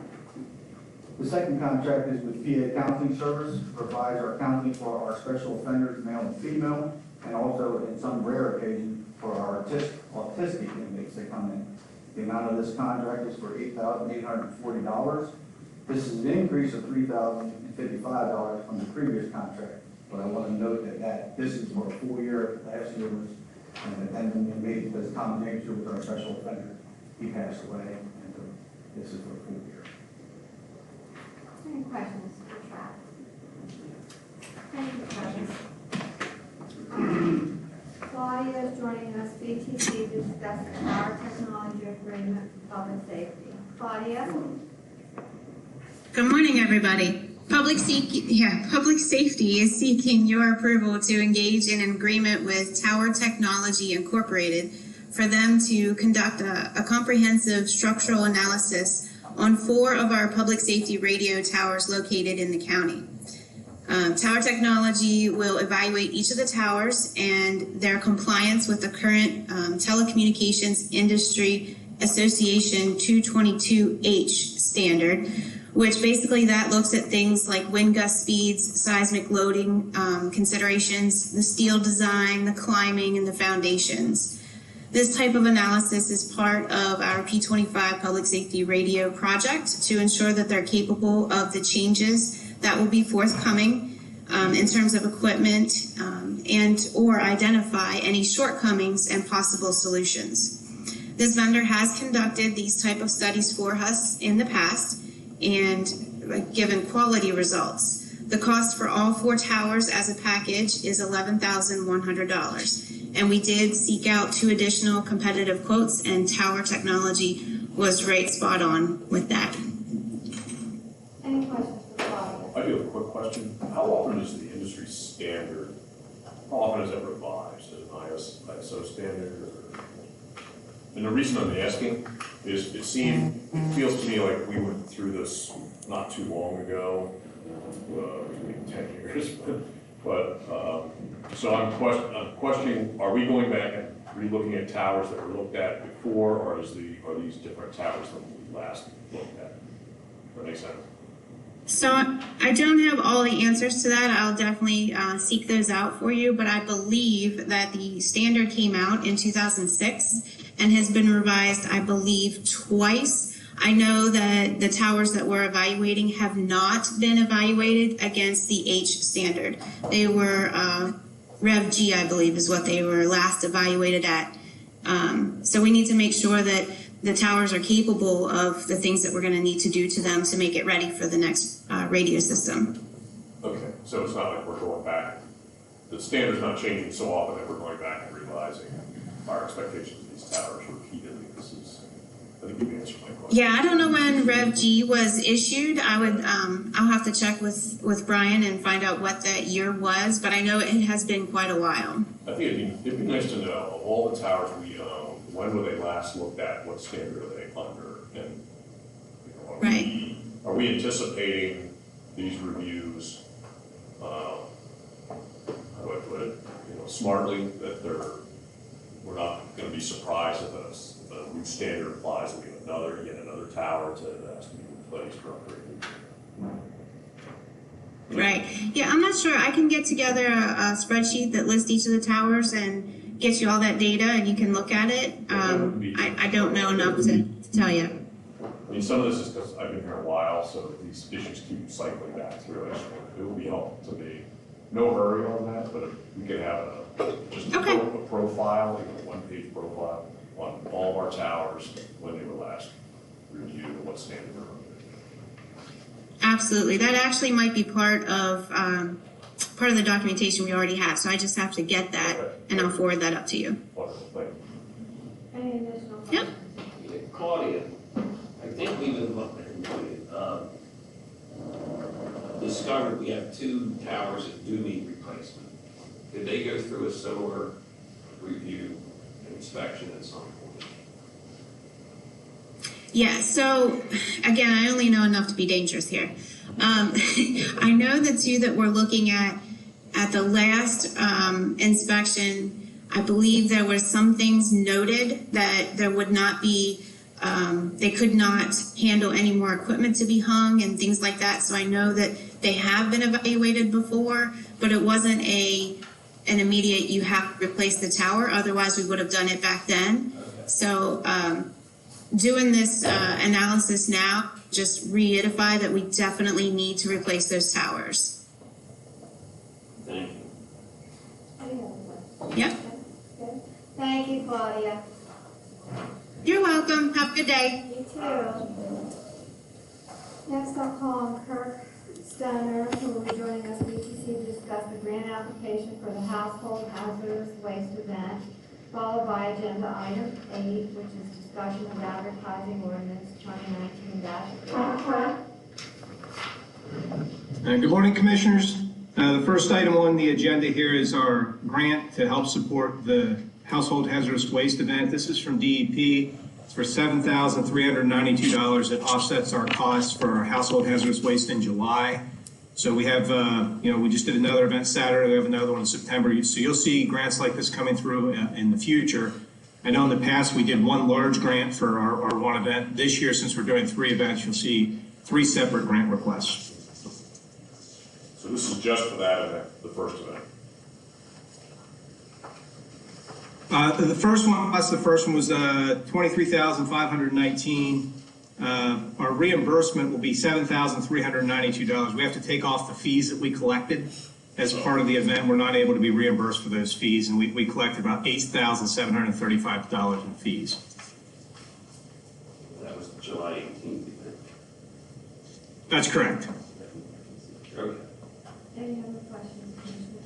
The second contract is with PA Counseling Service, provides our counseling for our special offenders, male and female, and also in some rare occasions for our autistic inmates that come in. The amount of this contract is for $8,840. This is an increase of $3,055 from the previous contract. But I want to note that this is for a full year. Last year was an inmate that's combination with our special offender. He passed away, and this is for a full year. Any questions for Travis? Thank you, Travis. Claudia is joining us, BTC, to discuss our technology agreement for public safety. Claudia? Good morning, everybody. Public Safety is seeking your approval to engage in an agreement with Tower Technology Incorporated for them to conduct a comprehensive structural analysis on 4 of our public safety radio towers located in the county. Tower Technology will evaluate each of the towers and their compliance with the current Telecommunications Industry Association 222H standard, which basically that looks at things like wind gust speeds, seismic loading considerations, the steel design, the climbing, and the foundations. This type of analysis is part of our P25 Public Safety Radio project to ensure that they're capable of the changes that will be forthcoming in terms of equipment and or identify any shortcomings and possible solutions. This vendor has conducted these type of studies for us in the past and given quality results. The cost for all 4 towers as a package is $11,100. And we did seek out 2 additional competitive quotes, and Tower Technology was right spot on with that. Any questions for Claudia? I do have a quick question. How often is the industry standard, how often is it revised? Is it an ISO standard? And the reason I'm asking is it feels to me like we went through this not too long ago, maybe 10 years, but so I'm questioning, are we going back and re-looking at towers that were looked at before, or are these different towers than we last looked at? Does that make sense? So I don't have all the answers to that. I'll definitely seek those out for you, but I believe that the standard came out in 2006 and has been revised, I believe, twice. I know that the towers that we're evaluating have not been evaluated against the H standard. They were Rev G, I believe, is what they were last evaluated at. So we need to make sure that the towers are capable of the things that we're going to need to do to them to make it ready for the next radio system. Okay, so it's not like we're going back. The standard's not changing so often that we're going back and revising our expectations of these towers repeatedly. I think you've answered my question. Yeah, I don't know when Rev G was issued. I would, I'll have to check with Brian and find out what that year was, but I know it has been quite a while. I think it'd be nice to know, of all the towers we own, when were they last looked at, what standard are they under, and are we anticipating these reviews, how do I put it, smartly, that we're not going to be surprised if a new standard applies and we have yet another tower that has to be replaced or upgraded. Right. Yeah, I'm not sure. I can get together a spreadsheet that lists each of the towers and get you all that data, and you can look at it. I don't know enough to tell you. I mean, some of this is because I've been here a while, so these issues keep cycling back through. It would be helpful to me. No hurry on that, but if we could have a profile, a one-page profile on all of our towers, when they were last reviewed, and what standard they're under. Absolutely. That actually might be part of the documentation we already have. So I just have to get that, and I'll forward that up to you. Wonderful. Thank you. Any additional Yep. Yeah, Claudia, I think we've been the discovered we have 2 towers that do need replacement. Did they go through a similar review and inspection at some point? Yeah, so again, I only know enough to be dangerous here. I know the 2 that we're looking at the last inspection, I believe there were some things noted that there would not be, they could not handle any more equipment to be hung and things like that. So I know that they have been evaluated before, but it wasn't an immediate, you have to replace the tower, otherwise we would have done it back then. So doing this analysis now, just reiterify that we definitely need to replace those towers. Thank you. Yep. Thank you, Claudia. You're welcome. Have a good day. You too. Next, I'll call on Kirk Stoner, who will be joining us BTC to discuss the grant application for the household hazardous waste event, followed by agenda item 8, which is discussion of advertising ordinance 2019-. Good morning, Commissioners. The first item on the agenda here is our grant to help support the household hazardous waste event. This is from DEP. It's for $7,392. It offsets our costs for our household hazardous waste in July. So we have, we just did another event Saturday. We have another one in September. So you'll see grants like this coming through in the future. I know in the past we did 1 large grant for our one event. This year, since we're doing 3 events, you'll see 3 separate grant requests. So this is just for that event, the first event? The first one was $23,519. Our reimbursement will be $7,392. We have to take off the fees that we collected as part of the event. We're not able to be reimbursed for those fees, and we collected about $8,735 in fees. That was July 18th event. That's correct. Okay. Any other questions, Commissioner?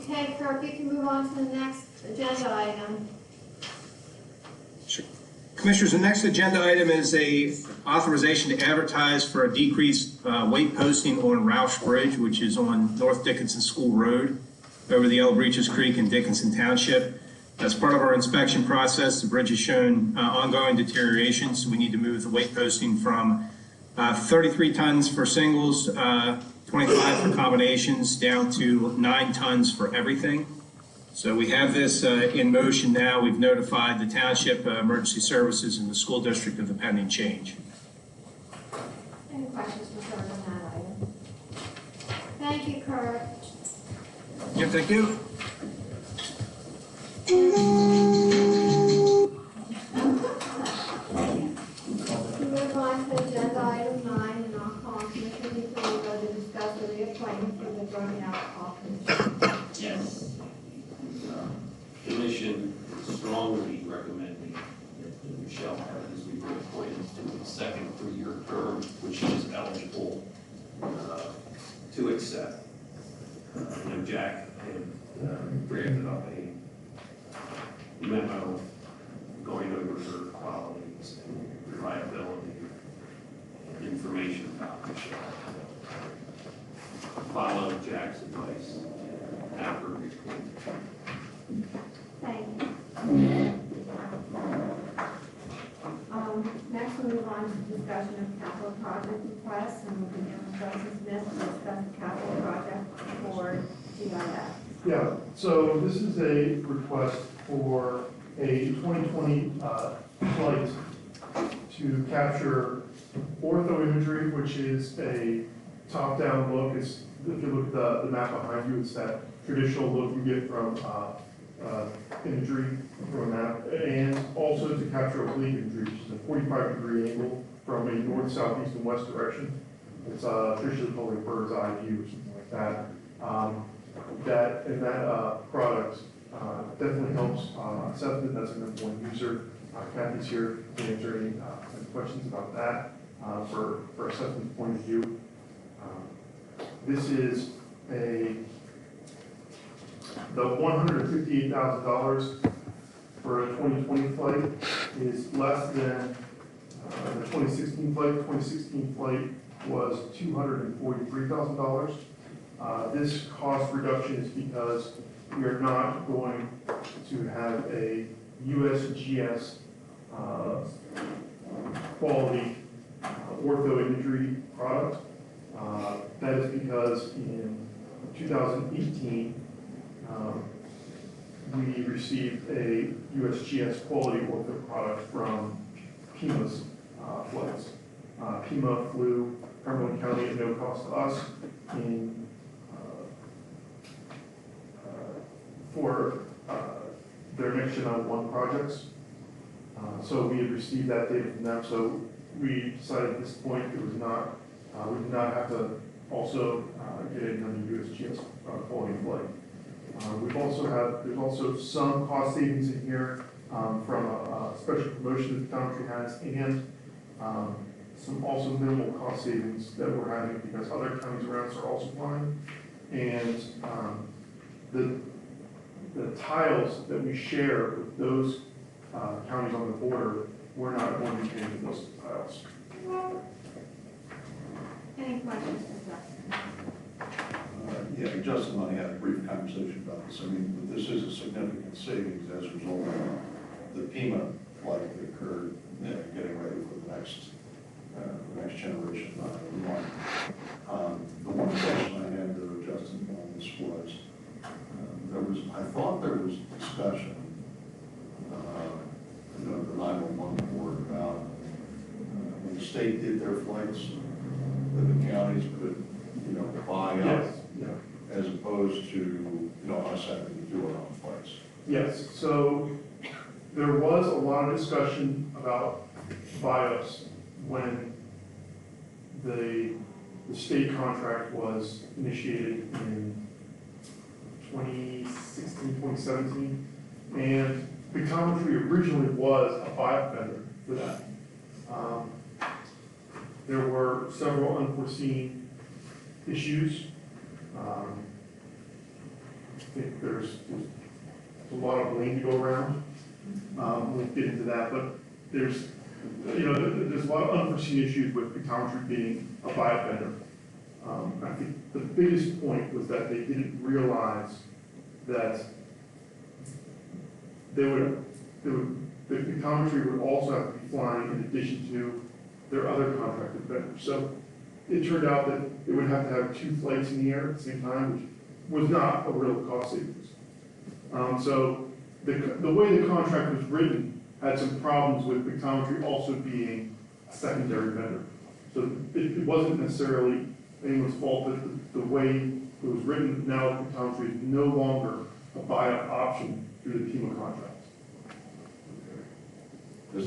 Okay, Kirk, you can move on to the next agenda item. Sure. Commissioners, the next agenda item is a authorization to advertise for a decreased weight posting on Roush Bridge, which is on North Dickinson School Road over the Yellow Breeches Creek in Dickinson Township. As part of our inspection process, the bridge has shown ongoing deterioration, so we need to move the weight posting from 33 tons for singles, 25 for combinations, down to 9 tons for everything. So we have this in motion now. We've notified the Township Emergency Services and the school district of the pending change. Any questions for Kirk on that item? Thank you, Kirk. Yeah, thank you. Move on to agenda item 9, and I'll call on Commissioner Nicolino to discuss the reappointment for the Drug and Alcohol Commission. Yes. Commission strongly recommending that Michelle Evans be reappointed to the second 3-year term, which she is eligible to accept. Jack had drafted up a memo going over her qualities and reliability and information about Michelle. Follow Jack's advice after reappointment. Thank you. Next, we'll move on to discussion of capital project requests, and we'll begin with Justice Smith to discuss the capital project for GIS. Yeah, so this is a request for a 2020 flight to capture ortho imagery, which is a top-down look. If you look at the map behind you, it's that traditional look you get from imagery from a map, and also to capture oblique imagery, which is a 45-degree angle from a north, south, east, and west direction. It's officially called a bird's eye view or something like that. That product definitely helps assessment. That's an important user. Kathy's here to answer any questions about that for assessment point of view. This is the $158,000 for a 2020 flight is less than the 2016 flight. The 2016 flight was $243,000. This cost reduction is because we are not going to have a USGS quality ortho imagery product. That is because in 2018, we received a USGS quality ortho product from Pima's flights. Pima flew Cumberland County at no cost to us in for their Next Gen 1 projects. So we had received that data from them, so we decided at this point it was not, we did not have to also get another USGS quality flight. There's also some cost savings in here from a special promotion that the country has, and some also minimal cost savings that we're having because other counties around us are also flying. And the tiles that we share with those counties on the border, we're not going to be paying for those tiles. Any questions for Justin? Yeah, Justin and I had a brief conversation about this. I mean, this is a significant savings as a result of the Pima flight that occurred, getting ready for the next generation one. The one question I had though, Justin, on this was, I thought there was discussion, the 911 board about when the state did their flights, that the counties could, buy up, as opposed to, us having to do our own flights. Yes, so there was a lot of discussion about buy-ups when the state contract was initiated in 2016, 2017, and Pictometry originally was a buy-up vendor for that. There were several unforeseen issues. I think there's a lot of blame to go around. We'll get into that, but there's a lot of unforeseen issues with Pictometry being a buy-up vendor. I think the biggest point was that they didn't realize that the Pictometry would also have to be flying in addition to their other contracted vendors. So it turned out that it would have to have 2 flights in the air at the same time, which was not a real cost savings. So the way the contract was written had some problems with Pictometry also being a secondary vendor. So it wasn't necessarily anyone's fault, but the way it was written now, Pictometry is no longer a buy-up option through the Pima contract. Has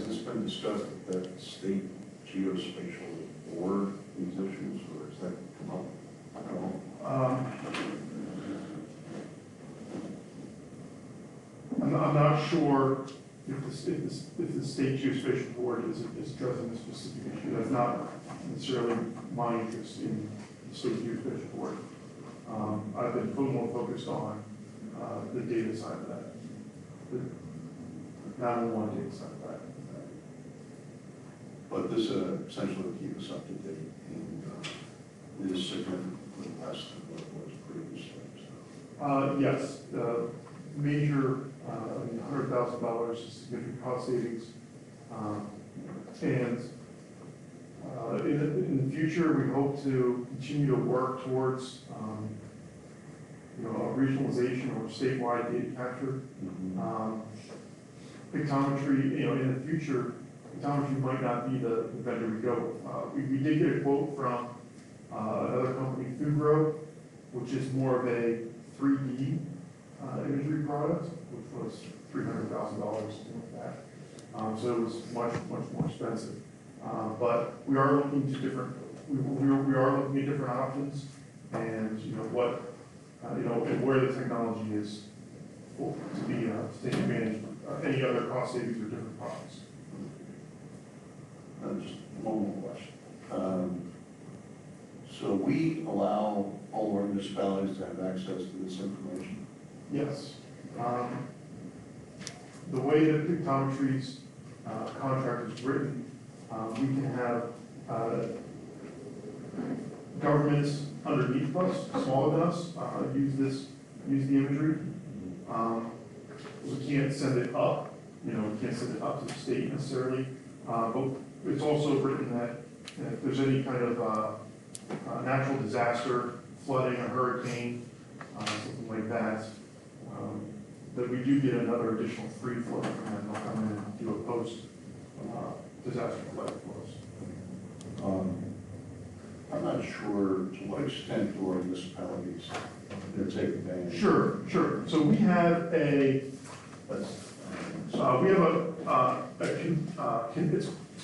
this been discussed at that state geospatial board, these issues, or has that come up at all? I'm not sure if the state geospatial board is addressing this specific issue. That's not necessarily my interest in the state geospatial board. I've been more focused on the data side of that. The 911 data side of that. But this essentially will keep us up to date and is significantly less than what it was previously. So. Yes, major, $100,000 is significant cost savings. And in the future, we hope to continue to work towards a regionalization or statewide data capture. Pictometry, in the future, Pictometry might not be the vendor we go with. We did get a quote from another company, Fugro, which is more of a 3D imagery product, which was $300,000, something like that. So it was much more expensive. But we are looking to we are looking at different options, and and where the technology is to take advantage of any other cost savings or different products. Just one more question. So we allow all our municipalities to have access to this information? Yes. The way that Pictometry's contract is written, we can have governments underneath us, smaller than us, use the imagery. We can't send it up, we can't send it up to the state necessarily, but it's also written that if there's any kind of natural disaster, flooding, a hurricane, something like that, that we do get another additional free flow from them. They'll come in and do a post-disaster flood for us. I'm not sure to what extent do our municipalities take advantage. Sure. So we have it's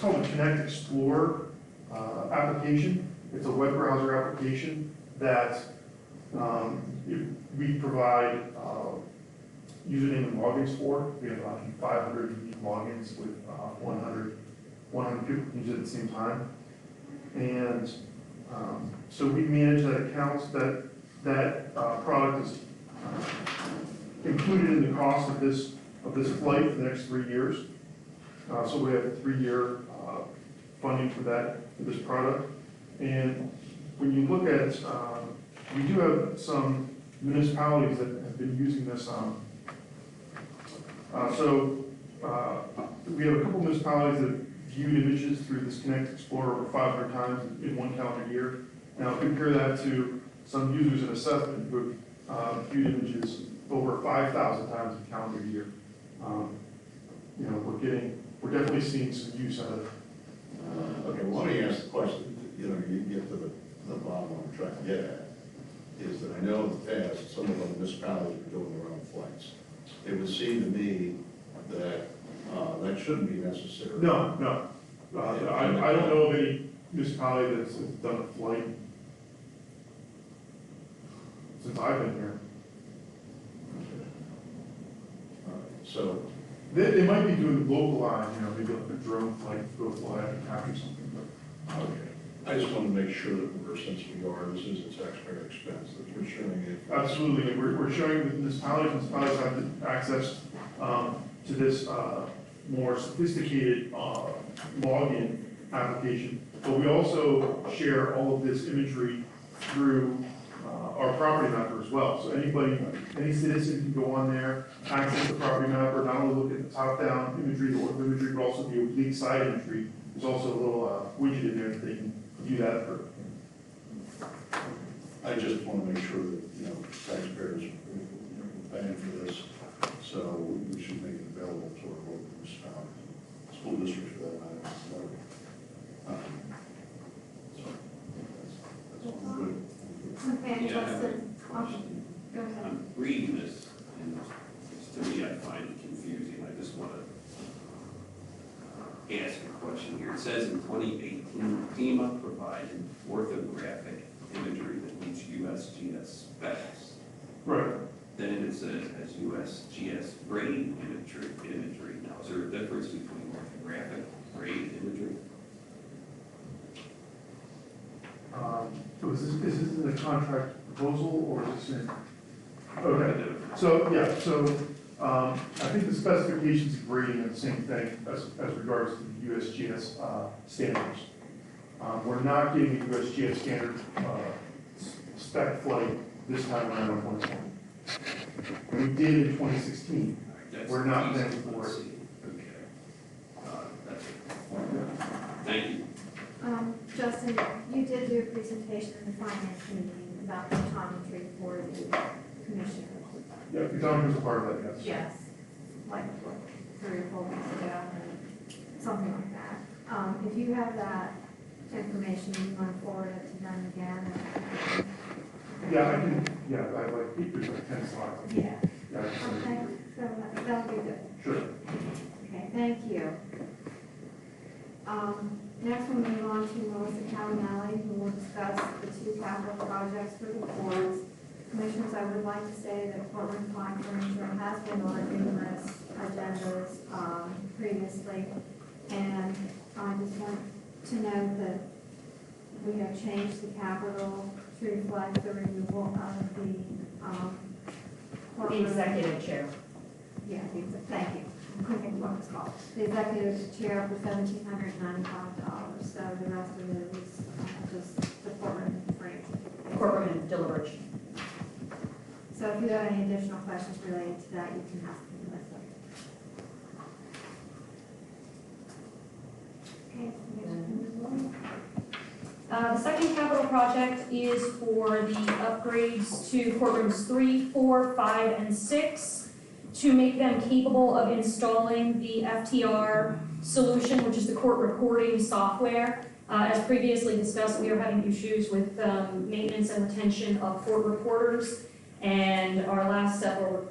called a Connect Explorer application. It's a web browser application that we provide username and logins for. We have 500 unique logins with 100 people can use it at the same time. And so we manage that account. That product is included in the cost of this flight for the next 3 years. So we have a 3-year funding for this product. And when you look at, we do have some municipalities that have been using this. We have a couple municipalities that viewed images through this Connect Explorer over 500 times in one calendar year. Now compare that to some users in assessment who have viewed images over 5,000 times in a calendar year. We're definitely seeing some use out of it. Okay, well, let me ask the question, you get to the bottom I'm trying to get at, is that I know in the past, some of the municipalities were doing their own flights. It would seem to me that that shouldn't be necessary. No. I don't know of any municipality that's done a flight since I've been here. So they might be doing localized, maybe like a drone flight to go fly out and capture something. But okay, I just want to make sure that since we are, this is a taxpayer expense, that we're showing it. Absolutely, we're showing the municipalities have the access to this more sophisticated login application, but we also share all of this imagery through our property mapper as well. So any citizen can go on there, access the property mapper, not only look at the top-down imagery, the order imagery, but also the oblique side imagery. There's also a little widget in there that they can view that through. I just want to make sure that, taxpayers are paying for this, so we should make it available to our local municipalities, school districts for that matter. That's all good. Okay, Yeah, I have a Justin. question. Go ahead. I'm reading this, and to me, I find it confusing. I just want to ask a question here. It says in 2018, FEMA provided orthographic imagery that meets USGS specs. Right. Then it says as USGS grade imagery. Now, is there a difference between orthographic grade imagery? So is this in the contract proposal or is this in? Okay, so I think the specifications and grading are the same thing as regards to the USGS standards. We're not getting the USGS standard spec flight this time around in 2020. We did in 2016. We're not planning for it. Okay. That's it. Thank you. Justin, you did do a presentation in the finance meeting about the optometry for the commissioner. Yeah, photometry is a part of that, yes. Yes, like 3 or 4 weeks ago, or something like that. If you have that information, you want to forward it to them again? Yeah, I have like 10 slides. Yeah. Yeah, I can send it. Okay, so that'll be good. Sure. Okay, thank you. Next we'll move on to Melissa Cavanelli, who will discuss the 2 capital projects for the boards. Commissioners, I would like to say that Portland Pine Furniture has been on numerous agendas previously, and I just want to note that we have changed the capital to reflect the removal of the The executive chair. Yeah, thank you. I couldn't think of what it's called. the executive chair for $1,795, so the rest of it is just the courtroom rate. Courtroom and deliberation. So if you have any additional questions related to that, you can ask me, Melissa. Okay, The second capital project is for the upgrades to courtrooms 3, 4, 5, and 6 to make them capable of installing the FTR solution, which is the court recording software. As previously discussed, we are having issues with maintenance and retention of court reporters, and our last several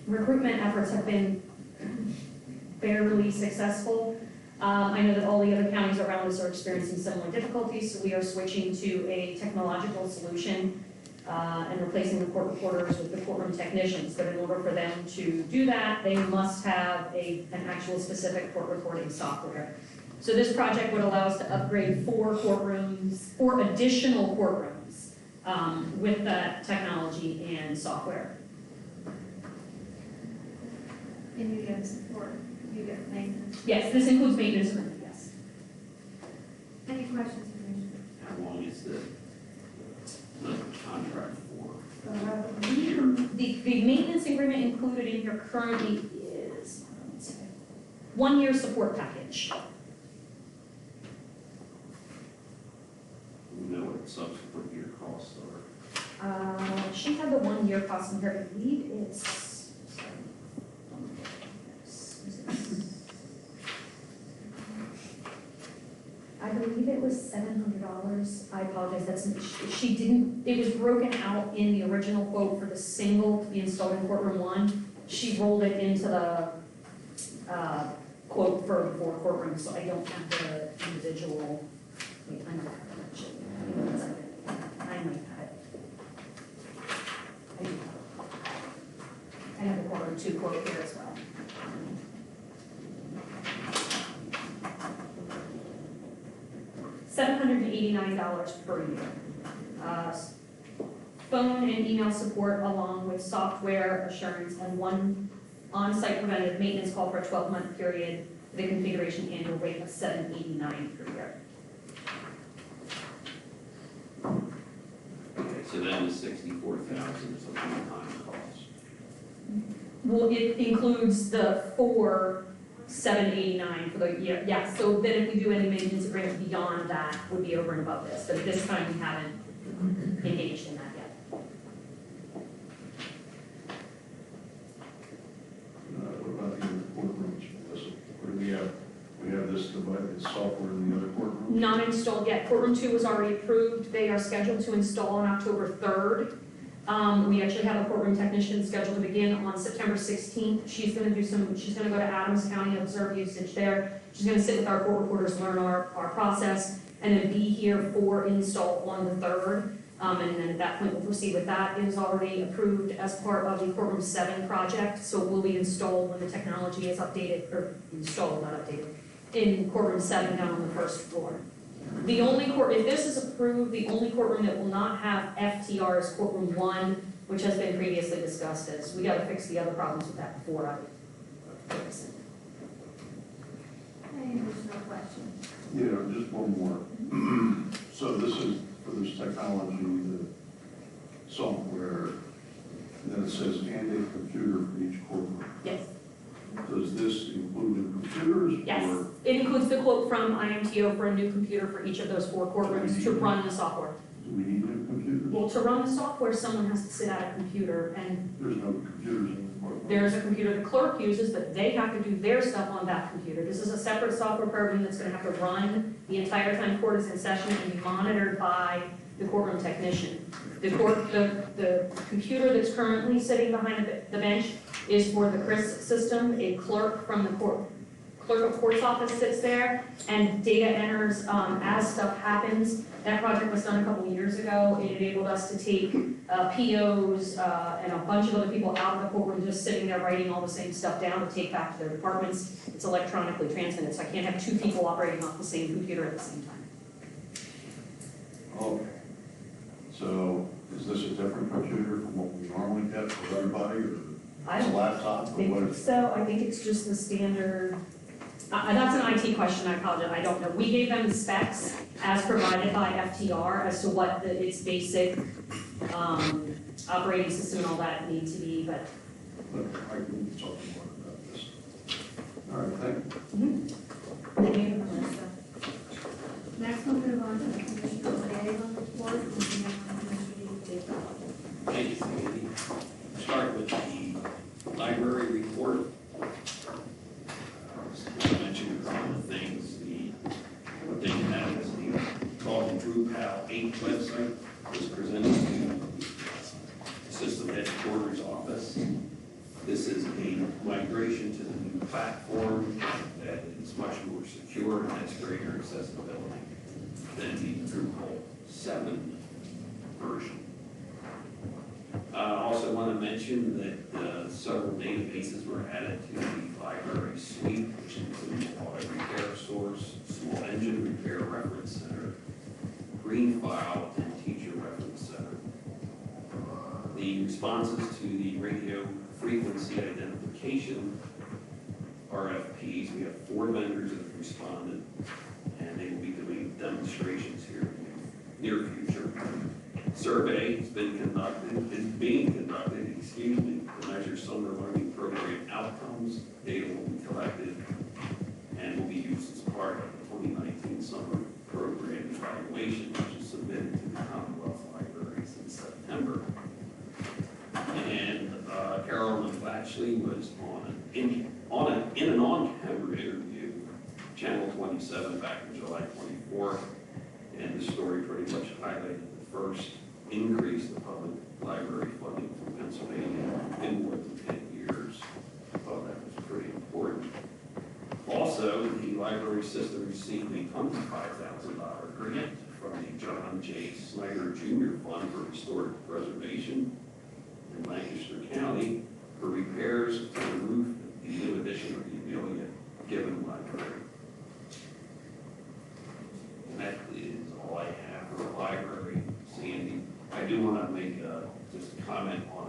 recruitment efforts have been barely successful. I know that all the other counties around us are experiencing similar difficulties, so we are switching to a technological solution and replacing the court reporters with the courtroom technicians. But in order for them to do that, they must have an actual specific court recording software. So this project would allow us to upgrade 4 additional courtrooms with that technology and software. And you get support, you get maintenance. Yes, this includes maintenance, yes. Any questions, Commissioner? How long is the contract for? The maintenance agreement included in here currently is 1 year support package. We know what subsequent year costs are. She had the 1 year cost in here, I believe it's. I believe it was $700. I apologize, she didn't, it was broken out in the original quote for the single to be installed in courtroom 1. She rolled it into the quote for 4 courtrooms, so I don't have the individual, wait, I might have it actually. I might have it. I do have it. I have the courtroom 2 quote here as well. $789 per year. Phone and email support along with software assurance and 1 on-site preventative maintenance call for a 12-month period with a configuration annual rate of $789 per year. Okay, so then the 64,000 is a one-time cost. Well, it includes the 4 $789 for the year, yeah, so then if we do any maintenance agreement beyond that, would be over and above this, but at this time, we haven't engaged in that yet. What about the other courtrooms, Melissa? Where do we have this divided software in the other courtrooms? Not installed yet, courtroom 2 was already approved, they are scheduled to install on October 3rd. We actually have a courtroom technician scheduled to begin on September 16th. She's gonna go to Adams County, observe usage there. She's gonna sit with our court reporters, learn our process, and then be here for install on the 3rd. And then at that point, we'll proceed with that. It is already approved as part of the courtroom 7 project, so it will be installed when the technology is updated, or installed, not updated, in courtroom 7 down on the 1st floor. The only if this is approved, the only courtroom that will not have FTR is courtroom 1, which has been previously discussed as, we gotta fix the other problems with that before I fix it. Any additional questions? Yeah, just one more. So this is for this technology, the software, and then it says and a computer for each courtroom. Yes. Does this include the computers? Yes, Or it includes the quote from IMTO for a new computer for each of those 4 courtrooms to run the software. do we need new computers? Well, to run the software, someone has to sit at a computer, and There's no computers in the courtroom. there's a computer the clerk uses, but they have to do their stuff on that computer. This is a separate software program that's gonna have to run the entire time court is in session and be monitored by the courtroom technician. The computer that's currently sitting behind the bench is for the CRIS system. A clerk from the clerk of court's office sits there and data enters as stuff happens. That project was done a couple years ago. It enabled us to take POs and a bunch of other people out of the courtroom just sitting there writing all the same stuff down to take back to their departments. It's electronically transmitted, so I can't have 2 people operating off the same computer at the same time. Okay. So is this a different computer from what we normally get for everybody, or I it's a laptop, or what is it? So I think it's just the standard, That's an IT question, I apologize, I don't know. We gave them the specs as provided by FTR as to what its basic operating system and all that need to be, but. I can talk more about this. All right, thank Mhm. Thank you, Melissa. Next, we'll move on to the Commissioner Liaison report, and then Commissioner Davis. Thank you, Sandy. Start with the library report. I mentioned a couple of things. What they have is the called Drew Powell 8 website was presented to the Assistant Headquarters Office. This is a migration to the new platform that is much more secure and has greater accessibility than the Drupal 7 version. I also want to mention that several databases were added to the library suite, which includes Auto Repair Source, Small Engine Repair Reference Center, Green File, and Teacher Reference Center. The responses to the radio frequency identification RFPs, we have 4 vendors that have responded, and they will be doing demonstrations here in the near future. Survey is being conducted, to measure summer learning program outcomes. Data will be collected and will be used as part of the 2019 summer program evaluation, which is submitted to the Commonwealth Libraries in September. And Carolyn Latchley was in an on-camera interview, Channel 27 back in July 24th, and the story pretty much highlighted the first increase in public library funding from Pennsylvania in more than 10 years. I thought that was pretty important. Also, the library system received a $25,000 grant from the John J. Snyder Jr. Fund for Historic Preservation in Lancaster County for repairs to the roof of the new addition of the Amelia Gibbon Library. And that is all I have for the library, Sandy. I do want to make just a comment on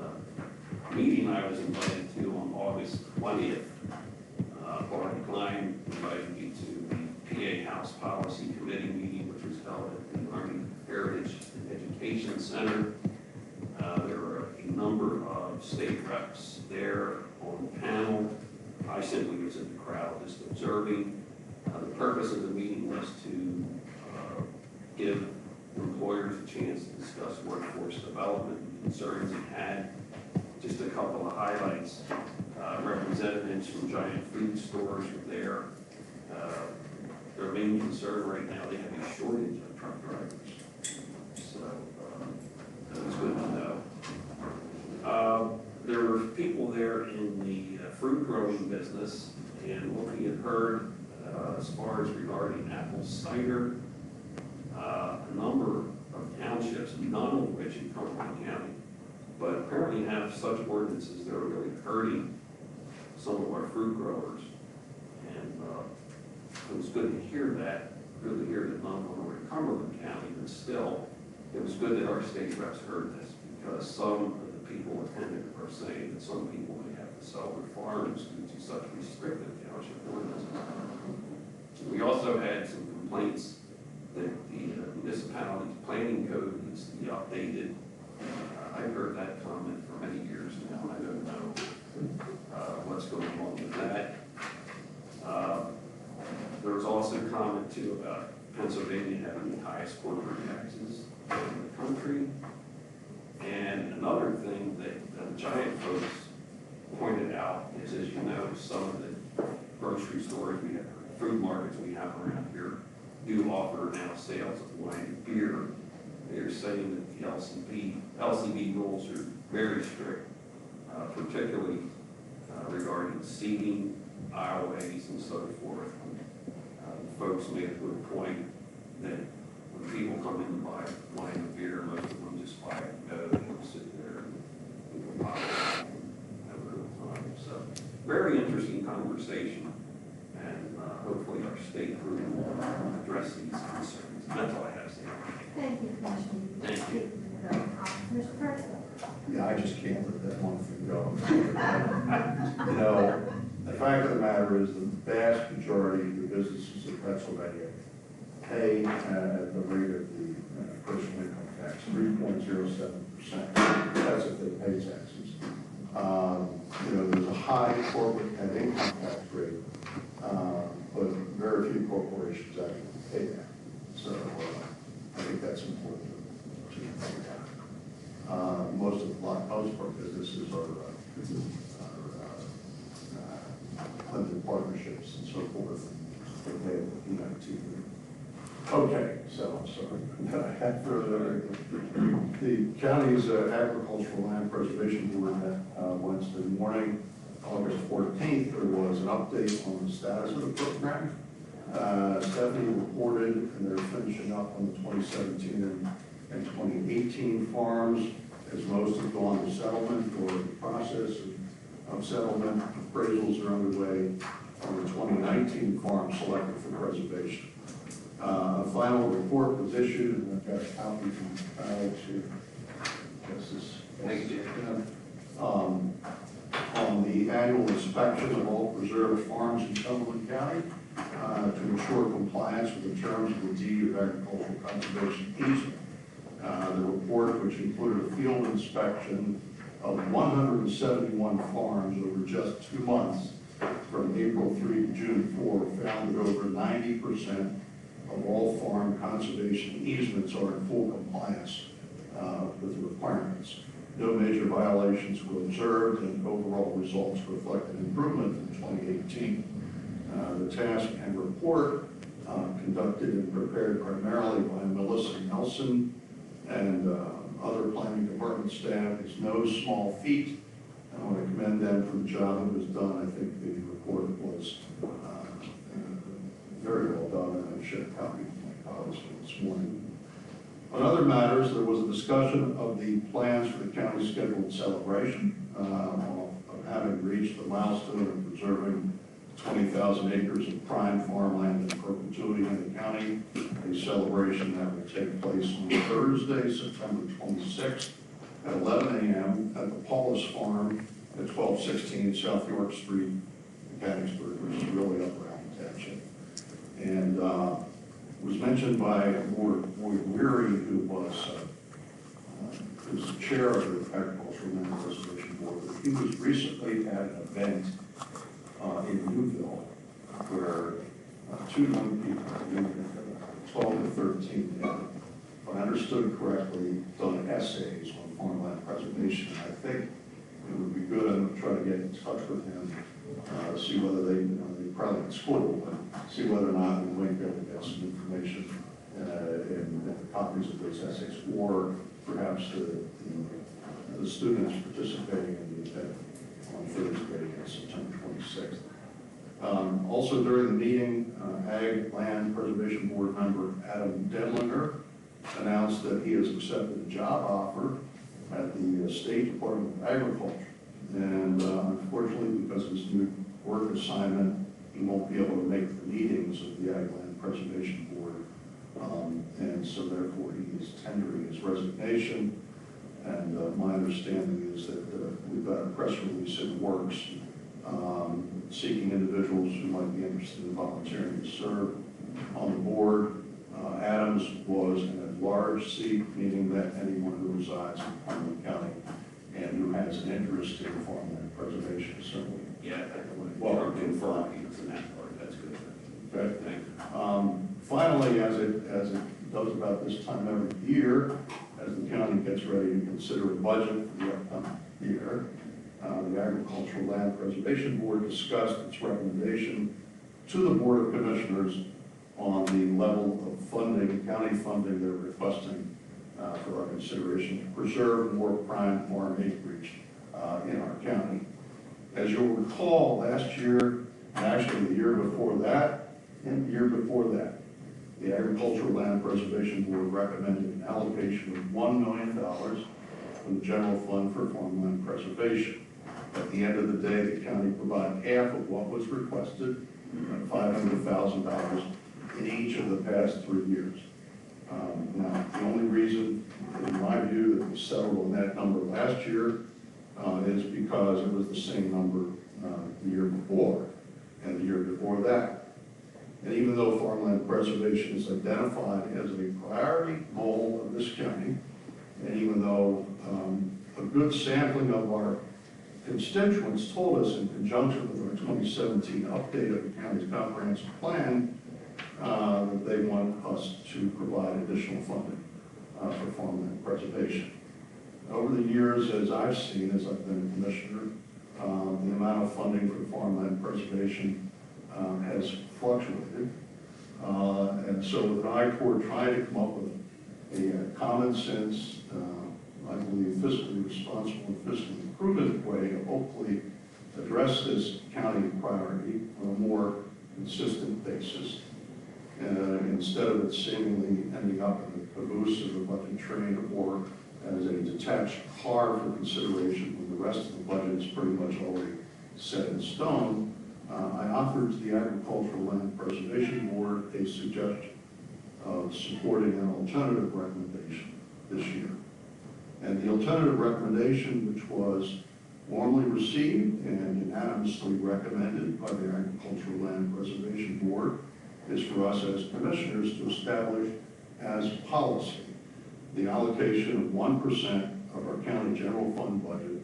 a meeting I was invited to on August 20th. Barney Klein invited me to the PA House Policy Committee meeting, which was held at the Army Heritage and Education Center. There were a number of state reps there on the panel. I simply was in the crowd just observing. The purpose of the meeting was to give employers a chance to discuss workforce development and concerns they had. Just a couple of highlights. Representatives from giant food stores were there. Their main concern right now, they have a shortage of truck drivers. So that was good to know. There were people there in the fruit growing business, and what we had heard as far as regarding apple cider, a number of townships, none of which in Cumberland County, but apparently have such ordinances that are really hurting some of our fruit growers. And it was good to hear that, really hear that none of them were in Cumberland County, but still, it was good that our state reps heard this, because some of the people attended are saying that some people may have to sell their farms due to such restrictive township ordinances. We also had some complaints that the municipality's planning code needs to be updated. I've heard that comment for many years now. I don't know what's going on with that. There was also a comment too about Pennsylvania having the highest corporate taxes in the country. And another thing that the giant folks pointed out is, as you know, some of the grocery stores we have, food markets we have around here, do offer now sales of wine and beer. They're saying that the LCB rules are very strict, particularly regarding seating, aisleways, and so forth. Folks made a good point that when people come in to buy wine and beer, most of them just buy it and go. They don't sit there and pop it and have a good time. So, very interesting conversation, and hopefully our state group will address these concerns. That's all I have to say. Thank you, Commissioner. Thank you. Mr. Percival. Yeah, I just can't let that one thing go. You know, The fact of the matter is the vast majority of the businesses in Pennsylvania pay at the rate of the personal income tax, 3.07%. That's if they pay taxes. There's a high corporate net income tax rate, but very few corporations actually pay that. So I think that's important to point out. Most of our businesses are limited partnerships and so forth. They pay the peanut too. Okay, so I'm sorry. The county's agricultural land preservation board met Wednesday morning, August 14th. There was an update on the status of the program. Stephanie reported, and they're finishing up on the 2017 and 2018 farms, as most have gone to settlement or the process of settlement. Appraisals are underway on the 2019 farm selected for preservation. A final report was issued, and I've got a copy from Alex here. On the annual inspection of all preserved farms in Cumberland County to ensure compliance with the terms of the deed of agricultural conservation easement. The report, which included a field inspection of 171 farms over just 2 months, from April 3 to June 4, found that over 90% of all farm conservation easements are in full compliance with the requirements. No major violations were observed, and overall results reflect an improvement in 2018. The task and report, conducted and prepared primarily by Melissa Nelson and other planning department staff, is no small feat. I want to commend them for the job that was done. I think the report was very well done, and I shared a copy with my colleagues this morning. On other matters, there was a discussion of the plans for the county's scheduled celebration of having reached the milestone of preserving 20,000 acres of prime farmland in perpetuity in the county, a celebration that will take place on Thursday, September 26th at 11 a.m. at the Paulus Farm at 1216 South York Street, Mechanicsburg, which is really up around the township. And was mentioned by Boyd Weary, who was the chair of the Agricultural Land Preservation Board. He was recently at an event in Newville where two young people, 12 to 13, had, if I understood correctly, done essays on farmland preservation. And I think it would be good. I'm going to try to get in touch with him, see whether they probably at school, but see whether or not we might be able to get some information in the copies of those essays, or perhaps the students participating in the event on Thursday, September 26th. Also during the meeting, Ag Land Preservation Board member Adam Denlinger announced that he has accepted a job offer at the State Department of Agriculture. And unfortunately, because of his new work assignment, he won't be able to make the meetings of the Ag Land Preservation Board. And so therefore he is tendering his resignation. And my understanding is that we've got a press release in the works seeking individuals who might be interested in volunteering to serve on the board. Adams was an at-large seat, meaning that anyone who resides in Cumberland County and who has an interest in farmland preservation certainly. Yeah, well, in farm, in that part, that's good. Okay. Thank you. Finally, as it does about this time every year, as the county gets ready to consider a budget for the upcoming year, the Agricultural Land Preservation Board discussed its recommendation to the Board of Commissioners on the level of funding, county funding they're requesting for our consideration to preserve more prime farm acreage in our county. As you'll recall, last year, and actually the year before that, and the year before that, the Agricultural Land Preservation Board recommended an allocation of $1 million from the general fund for farmland preservation. At the end of the day, the county provided half of what was requested, $500,000 in each of the past 3 years. Now, the only reason, in my view, that we settled on that number last year is because it was the same number the year before, and the year before that. And even though farmland preservation is identified as a priority goal of this county, and even though a good sampling of our constituents told us in conjunction with our 2017 update of the county's comprehensive plan that they want us to provide additional funding for farmland preservation. Over the years, as I've seen, as I've been a commissioner, the amount of funding for farmland preservation has fluctuated. And so with an eye toward trying to come up with a common sense, I believe fiscally responsible and fiscally prudent way to hopefully address this county priority on a more consistent basis, instead of it seemingly ending up in the caboose of a budget train or as a detached car for consideration when the rest of the budget is pretty much already set in stone. I offered to the Agricultural Land Preservation Board a suggestion of supporting an alternative recommendation this year. And the alternative recommendation, which was warmly received and unanimously recommended by the Agricultural Land Preservation Board, is for us as commissioners to establish as policy the allocation of 1% of our county general fund budget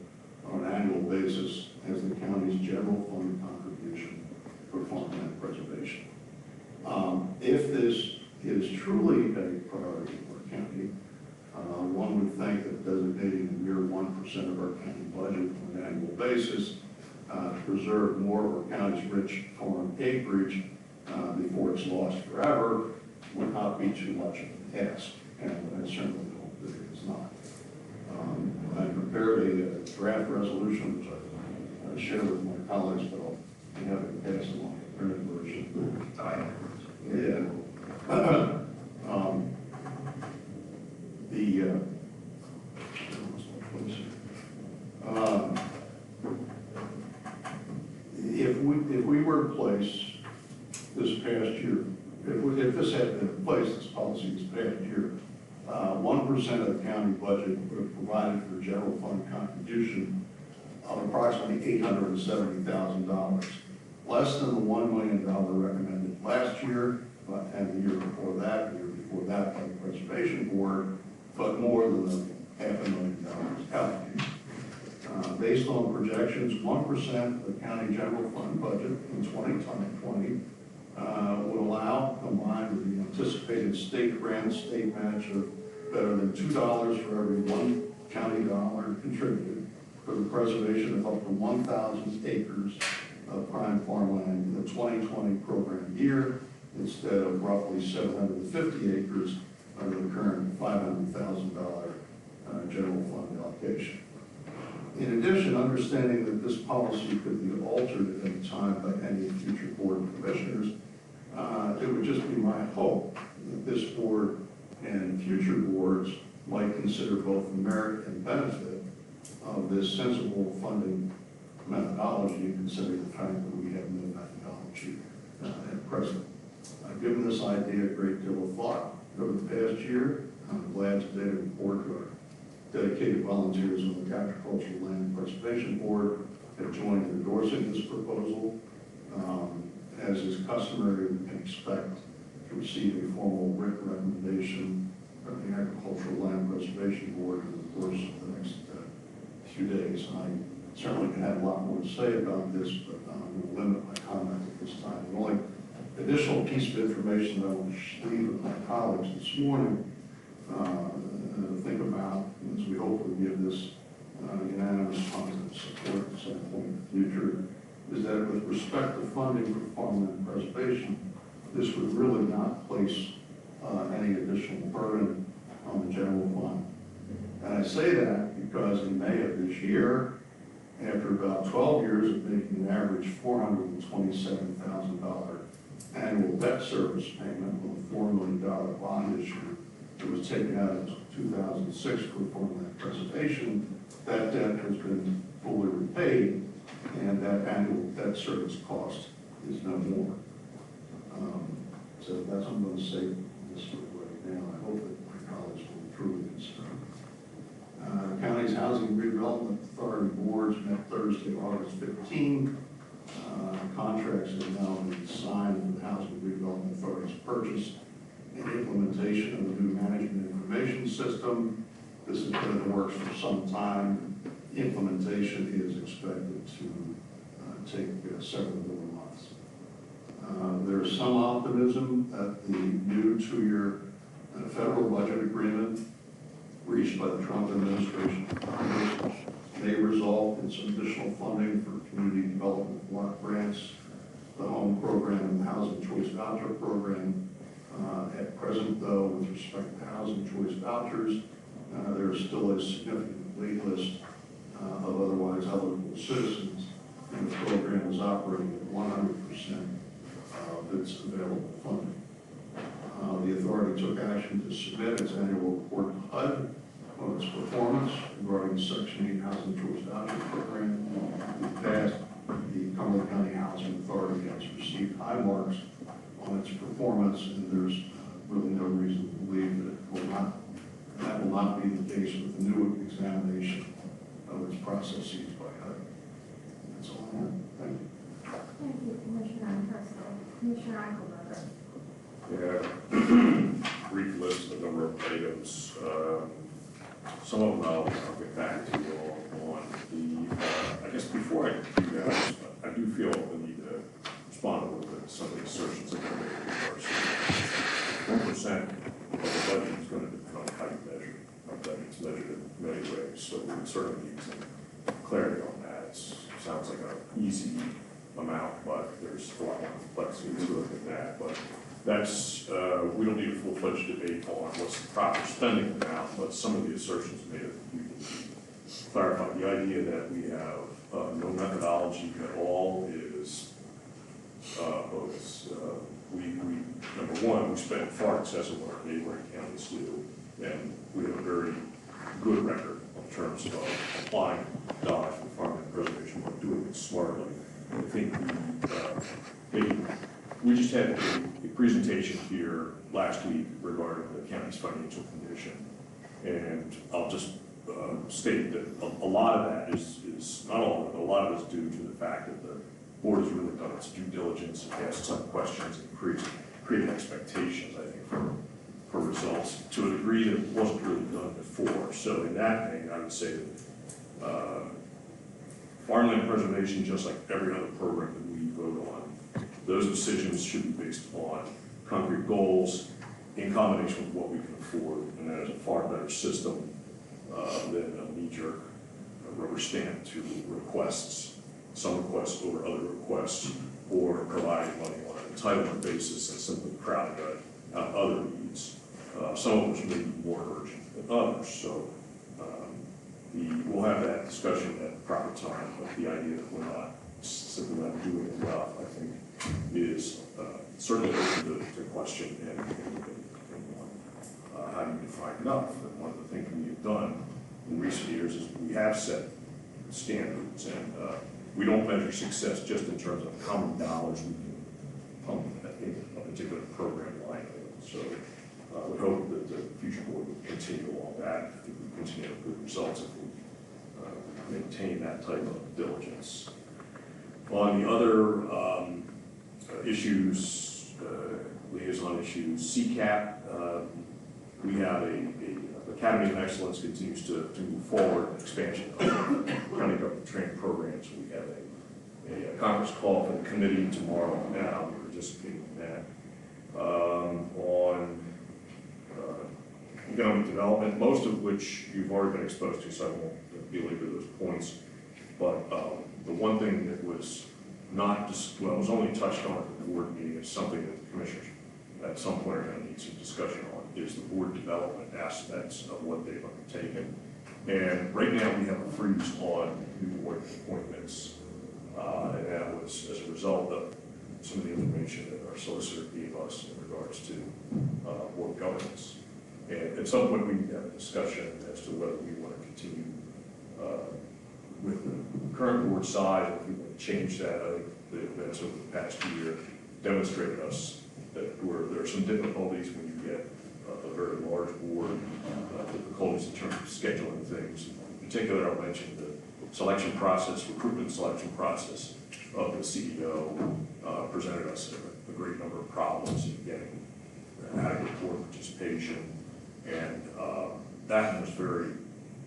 on an annual basis as the county's general fund contribution for farmland preservation. If this is truly a priority for our county, one would think that designating a mere 1% of our county budget on an annual basis to preserve more of our county's rich farm acreage before it's lost forever would not be too much of an ask, and I certainly hope that it is not. I prepared a draft resolution, which I share with my colleagues, but I'll be happy to pass along the printed version. Yeah. If we were in place this past year, if this had been in place, this policy this past year, 1% of the county budget would have provided for general fund contribution of approximately $870,000, less than the $1 million recommended last year, and the year before that, by the Preservation Board, but more than the $500,000 allocated. Based on projections, 1% of the county general fund budget in 2020 would allow, combined with the anticipated state grant, state match of better than $2 for every one county dollar contributed, for the preservation of up to 1,000 acres of prime farmland in the 2020 program year, instead of roughly 750 acres under the current $500,000 general fund allocation. In addition, understanding that this policy could be altered at any time by any future board of commissioners, it would just be my hope that this board and future boards might consider both the merit and benefit of this sensible funding methodology, considering the fact that we have no methodology at present. I've given this idea a great deal of thought over the past year. I'm glad today to report to our dedicated volunteers on the Agricultural Land Preservation Board have joined in endorsing this proposal. As is customary, we can expect to receive a formal written recommendation from the Agricultural Land Preservation Board in the course of the next few days. And I certainly can have a lot more to say about this, but I'm going to limit my comment at this time. The only additional piece of information that I want to leave with my colleagues this morning to think about as we hopefully give this unanimous positive support at some point in the future is that with respect to funding for farmland preservation, this would really not place any additional burden on the general fund. And I say that because in May of this year, after about 12 years of making an average $427,000 annual debt service payment on a $4 million bond issue that was taken out in 2006 for farmland preservation, that debt has been fully repaid, and that annual debt service cost is no more. So that's what I'm going to say this right now. I hope that my colleagues will approve this. The county's Housing Redevelopment Authority boards met Thursday, August 15, Contracts have now been signed for the Housing Redevelopment Authority's purchase and implementation of the new management information system. This has been in the works for some time. Implementation is expected to take several more months. There is some optimism that the new 2-year federal budget agreement reached by the Trump administration may result in some additional funding for community development block grants, the home program and the housing choice voucher program. At present, though, with respect to housing choice vouchers, there is still a significant wait list of otherwise eligible citizens, and the program is operating at 100% of its available funding. The authority took action to submit its annual report to HUD on its performance regarding the Section 8 Housing Choice Voucher Program. In the past, the Cumberland County Housing Authority has received high marks on its performance, and there's really no reason to believe that will not be the case with the new examination of its processes by HUD. That's all I have. Thank you. Thank you, Commissioner Preston. Commissioner Eichelberger. Yeah, brief list of a number of items. Some of them I'll get back to you all on. I guess before I do that, I do feel the need to respond a little bit to some of the assertions that were made in regards to 1% of the budget is going to depend on how you measure. Our budget's measured in many ways, so we certainly need some clarity on that. It sounds like an easy amount, but there's a lot more complexity to it than that. But that's, we don't need a full-fledged debate on what's the proper spending amount, but some of the assertions made it, you can clarify. The idea that we have no methodology at all is bogus. Number one, we spend far in excess of what our neighboring counties do, and we have a very good record in terms of applying dollars for farmland preservation, but doing it smartly. I think we just had a presentation here last week regarding the county's financial condition, and I'll just state that a lot of that is not all of it, a lot of it is due to the fact that the board has really done its due diligence, asked some questions, and created expectations, I think, for results to a degree that wasn't really done before. So in that vein, I would say that farmland preservation, just like every other program that we vote on, those decisions should be based upon concrete goals in combination with what we can afford, and that is a far better system than a knee-jerk rubber stamp to requests, some requests over other requests, or providing money on an entitlement basis and simply crowding out other needs, some of which may be more urgent than others. So we'll have that discussion at the proper time, but the idea that we're not simply not doing enough, I think, is certainly open to question and how do you define enough? And one of the things we have done in recent years is we have set standards, and we don't measure success just in terms of how many dollars we can pump in a particular program line item. So we hope that the future board will continue along that. I think we continue to have good results if we maintain that type of diligence. On the other issues, liaison issues, CCAP, we have a Academy of Excellence continues to move forward, expansion of county government training programs. We have a conference call for the committee tomorrow now. We're participating in that. On economic development, most of which you've already been exposed to, so I won't belabor those points. But the one thing that was not just, well, it was only touched on at the board meeting, is something that the commissioners at some point are going to need some discussion on, is the board development aspects of what they've undertaken. And right now we have a freeze on new board appointments. And that was as a result of some of the information that our solicitor gave us in regards to board governance. And at some point we need to have a discussion as to whether we want to continue with the current board size, or if we want to change that. I think the events over the past year demonstrated us that there are some difficulties when you get a very large board, difficulties in terms of scheduling things. In particular, I'll mention the selection process, recruitment selection process of the CEO presented us a great number of problems in getting adequate board participation, and that was very,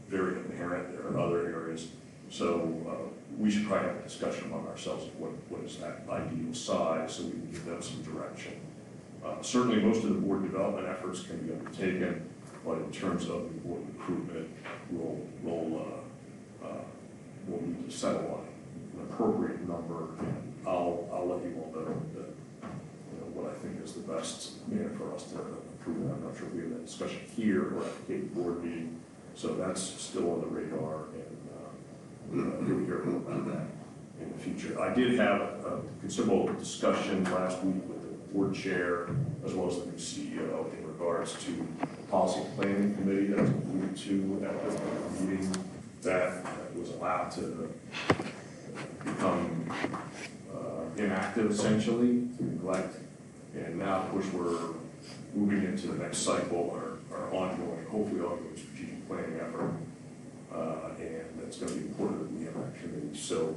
very apparent. There are other areas, so we should probably have a discussion among ourselves of what is that ideal size, so we can give them some direction. Certainly, most of the board development efforts can be undertaken, but in terms of the board recruitment, we'll need to settle on an appropriate number, and I'll let you all know what I think is the best manner for us to approve it. I'm not sure if we have that discussion here or at the Cape board meeting, so that's still on the radar, and you'll hear more about that in the future. I did have a considerable discussion last week with the board chair as well as the new CEO in regards to the policy planning committee that was alluded to at the meeting that was allowed to become inactive essentially, to neglect. And now, of course, we're moving into the next cycle, our ongoing, hopefully ongoing strategic planning effort. And that's going to be important that we have that committee. So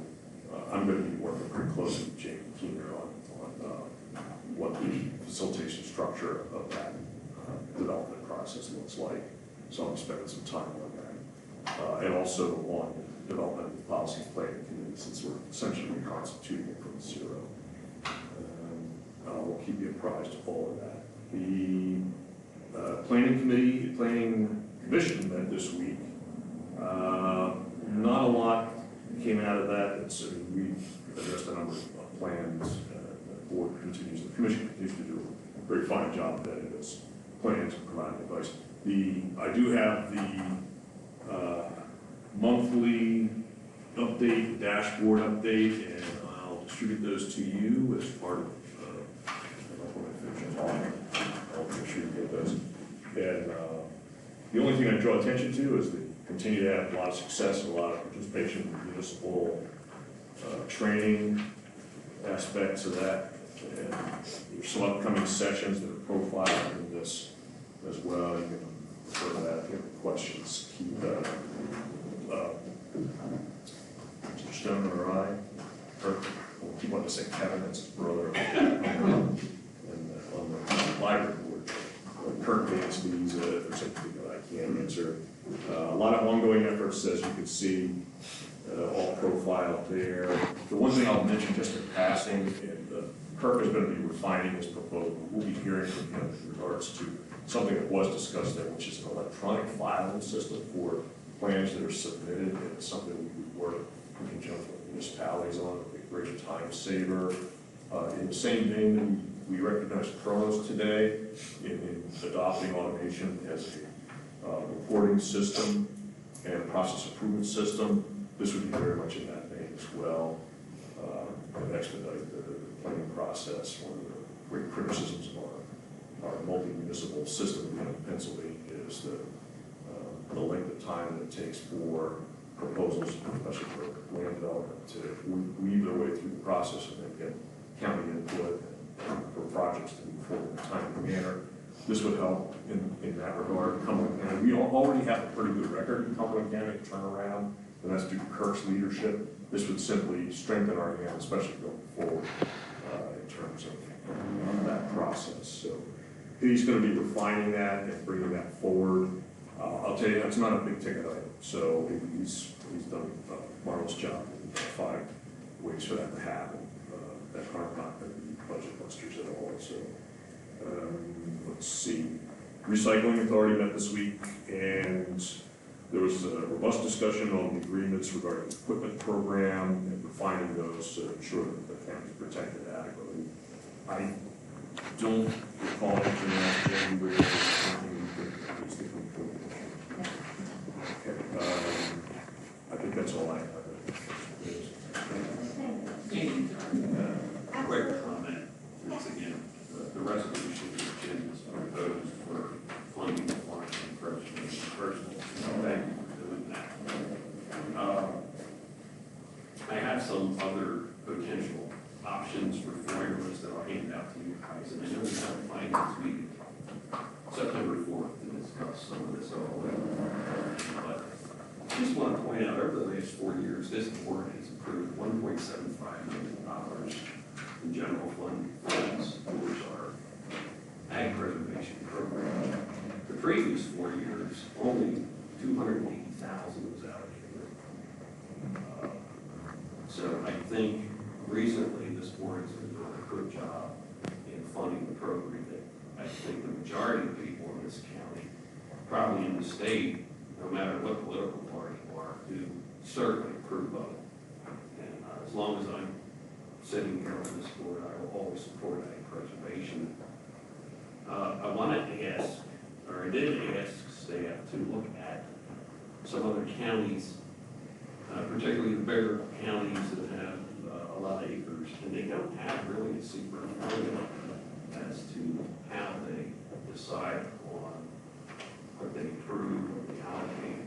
I'm going to be working pretty closely with Jamie Keener on what the facilitation structure of that development process looks like. So I'm spending some time on that. And also on development of the policy planning committee, since we're essentially reconstituting it from zero. We'll keep you apprised of all of that. The planning commission met this week. Not a lot came out of that. We've addressed a number of plans. The board continues, the commission continues to do a very fine job of vetting those plans and providing advice. I do have the monthly update, dashboard update, and I'll distribute those to you as part of I'll make sure you get those. And the only thing I draw attention to is they continue to have a lot of success and a lot of participation in municipal training aspects of that. And there's some upcoming sessions that are profiled in this as well. You can refer to that if you have questions. Keep Mr. Stone or I, or keep on to say Kevin, that's his brother. On the library board, Kirk may answer these if there's something that I can't answer. A lot of ongoing efforts, as you can see, all profiled there. The one thing I'll mention just in passing, and Kirk is going to be refining his proposal. We'll be hearing from him in regards to something that was discussed there, which is an electronic filing system for plans that are submitted, and it's something we would work in conjunction with municipalities on. It'll be a great time saver. In the same vein that we recognize Kronos today in adopting automation as a reporting system and process improvement system. This would be very much in that vein as well, and expedite the planning process. One of the great criticisms of our multi-municipal system in Pennsylvania is the length of time that it takes for proposals, especially for land development, to weave their way through the process and then get county input for projects to move forward in a timely manner. This would help in that regard. Cumberland County, we already have a pretty good record in Cumberland County turnaround, and that's due to Kirk's leadership. This would simply strengthen our hand, especially going forward in terms of that process. So he's going to be refining that and bringing that forward. I'll tell you, that's not a big ticket item, so he's done a marvelous job in 5 ways for that to happen. That are not going to be budget busters at all. So let's see. Recycling Authority met this week, and there was a robust discussion on the agreements regarding the equipment program and refining those to ensure that the county is protected adequately. I don't recall anything else that we were Okay. I think that's all I have. Quick comment. Once again, the resolution is proposed for funding of launch and first. Thank you for doing that. I have some other potential options for formulas that I'll hand out to you guys, and I know we have a finance meeting September 4th to discuss some of this all. But I just want to point out, over the last last 4 years, this board has approved $1.75 million in general fund funds towards our ag preservation program. The previous 4 years, only $280,000 was allocated. So I think recently this board has been doing a good job in funding the program that I think the majority of people in this county, probably in the state, no matter what political party you are, do certainly approve of it. And as long as I'm sitting here on this board, I will always support ag preservation. I wanted to ask, or I did ask staff to look at some other counties, particularly the bigger counties that have a lot of acres, and they don't have really a secret formula as to how they decide on what they approve or they allocate.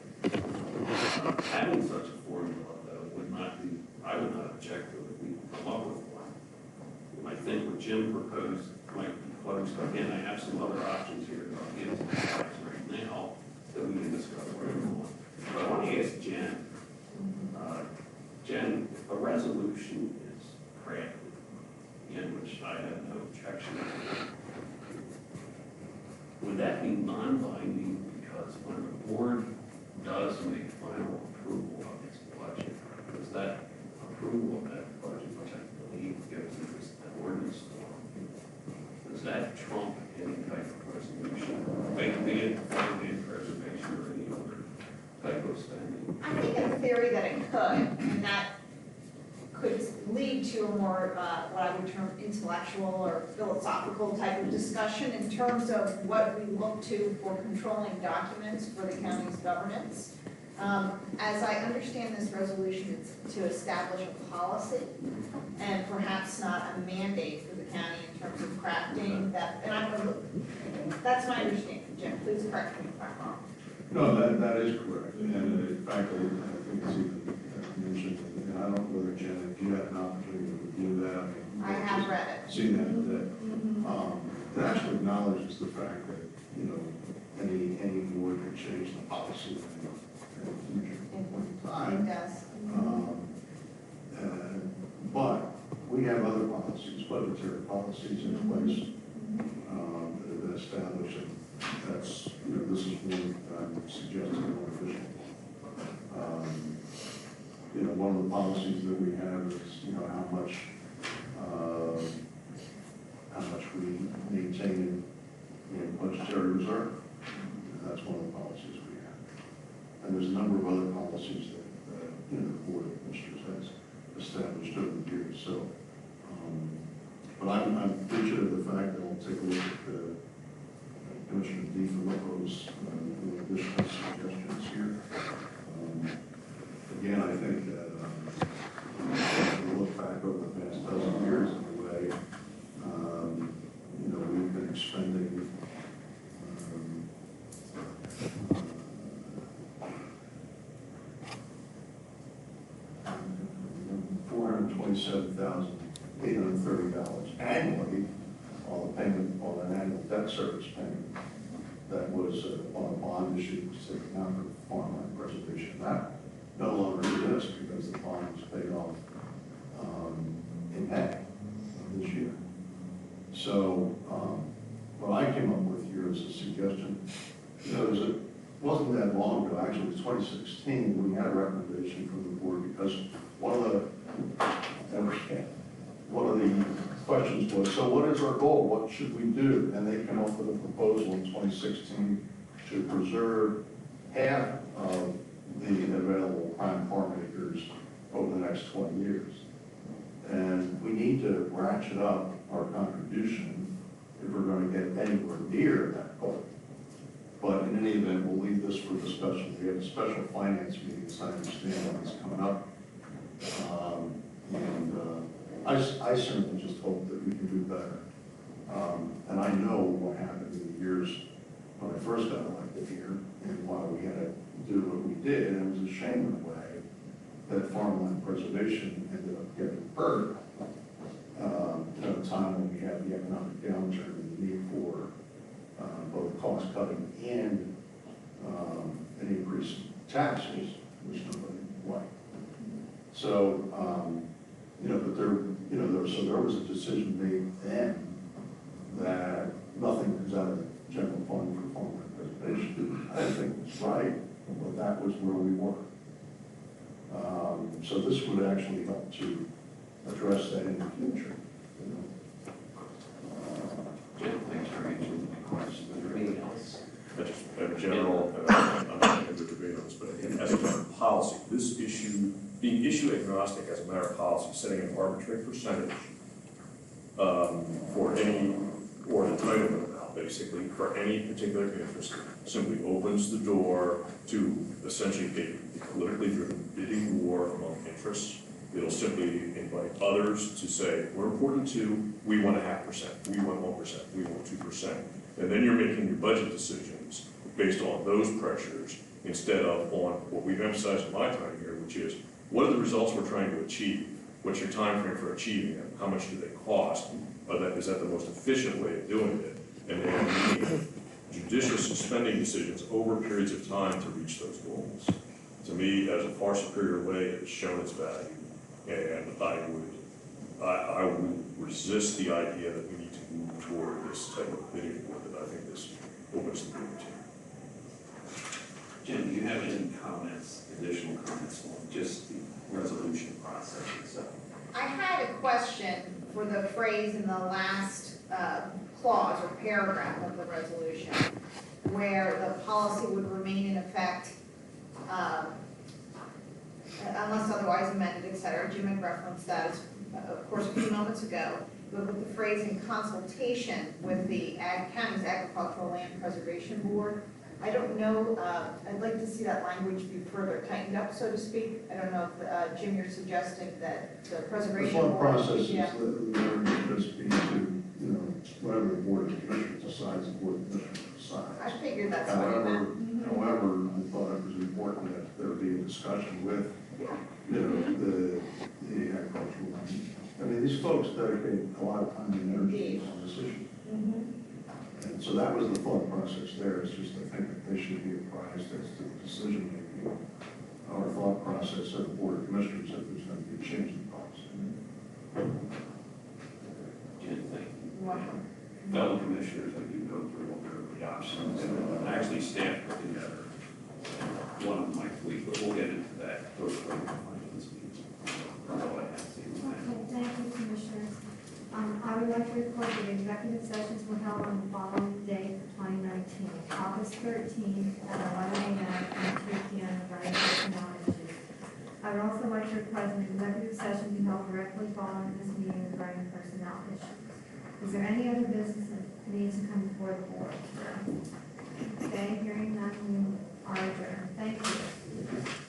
Having such a formula, though, would not be, I would not object to it if we come up with one. I think what Jim proposed might be close. Again, I have some other options here that I'll get into the slides right now that we can discuss right on. But I want to ask Jen, Jen, if a resolution is crafted, in which I have no objection to, would that be non-binding? Because when the board does make final approval of its budget, does that approval of that budget, which I believe goes into the ordinance form, does that trump any type of resolution, be it land preservation or any other type of spending? I think in theory that it could, and that could lead to a more, what I would term intellectual or philosophical type of discussion in terms of what we look to for controlling documents for the county's governance. As I understand this resolution, it's to establish a policy and perhaps not a mandate for the county in terms of crafting that, and that's my understanding. Jim, please correct me if I'm wrong. No, that is correct, and in fact, I think it's even mentioned, and I don't know whether Jen, if you had an opportunity to review that. I have read it. Seen that today. It actually acknowledges the fact that, you know, any board could change the policy in the future. It does. But we have other policies, budgetary policies in place that establish it. That's, you know, this is one I'm suggesting more official. You know, one of the policies that we have is, you know, how much we maintain in budgetary reserve. And that's one of the policies we have. And there's a number of other policies that, you know, the Board of Commissioners has established over the years. So, but I'm appreciative of the fact that we'll take a look at Commissioner DeFilippo's additional suggestions here. Again, I think that if we look back over the past dozen years in a way, you know, we've been expending $427,830 annually on the payment, on an annual debt service payment that was on a bond issue taken out for farmland preservation. That no longer exists because the bond was paid off in May of this year. So what I came up with here is a suggestion. You know, it wasn't that long ago, actually it was 2016, we had a recommendation from the board because one of the questions was, so what is our goal? What should we do? And they came up with a proposal in 2016 to preserve half of the available prime farm acres over the next 20 years. And we need to ratchet up our contribution if we're going to get anywhere near that goal. But in any event, we'll leave this for discussion. We have a special finance meeting, as I understand, that's coming up. I certainly just hope that we can do better. And I know what happened in the years when I first got elected here and why we had to do what we did. And it was a shame in a way that farmland preservation ended up getting hurt at a time when we had the economic downturn and the need for both cost cutting and an increase in taxes, which nobody liked. So, but there was a decision made then that nothing comes out of the general fund for farmland preservation. I didn't think it was right, but that was where we were. So this would actually help to address that in the future. Jim, thanks for answering my question. Is there anything else? Just in general, I'm not going to debate on this, but as a matter of policy, this issue, being issue agnostic as a matter of policy, setting an arbitrary percentage for any, or an entitlement amount, basically, for any particular interest, simply opens the door to essentially a politically driven bidding war among interests. It'll simply invite others to say, we're important too, we want 0.5%, we want 1%, we want 2%. And then you're making your budget decisions based on those pressures instead of on what we've emphasized in my time here, which is, what are the results we're trying to achieve? What's your time frame for achieving them? How much do they cost? Is that the most efficient way of doing it? And then making judicious spending decisions over periods of time to reach those goals. To me, as a far superior way, it has shown its value. And I would resist the idea that we need to move toward this type of bidding war that I think this opens the door to. Jim, do you have any comments, additional comments on just the resolution process itself? I had a question for the phrase in the last clause or paragraph of the resolution, where the policy would remain in effect unless otherwise amended, et cetera. Jim had referenced that, of course, a few moments ago, but with the phrase in consultation with the County's Agricultural Land Preservation Board. I don't know, I'd like to see that language be further tightened up, so to speak. I don't know if, Jim, you're suggesting that the preservation The board. process is Yeah. that the just be to, whatever the Board of Commissioners decides, the Board of Commissioners decides. I figured that's what you meant. However, I thought it was important that there be a discussion with, the agricultural land. I mean, these folks dedicate a lot of time and energy on this issue. And so that was the thought process there. It's just, I think that they should be apprised as to the decision making or thought process of the Board of Commissioners if there's going to be a change in policy. Jim, thank you. Fellow commissioners, I do go through what are the options. And actually, staff put together one of my week, but we'll get into that first thing. That's all I have to say. Okay, thank you, Commissioners. I would like to report that executive sessions were held on the following day for 2019, August 13th at 11 a.m. and 2 p.m. regarding personnel issues. I would also like to request an executive session be held directly following this meeting regarding personnel issues. Is there any other business that needs to come before the board? Okay, hearing none, we are adjourned. Thank you.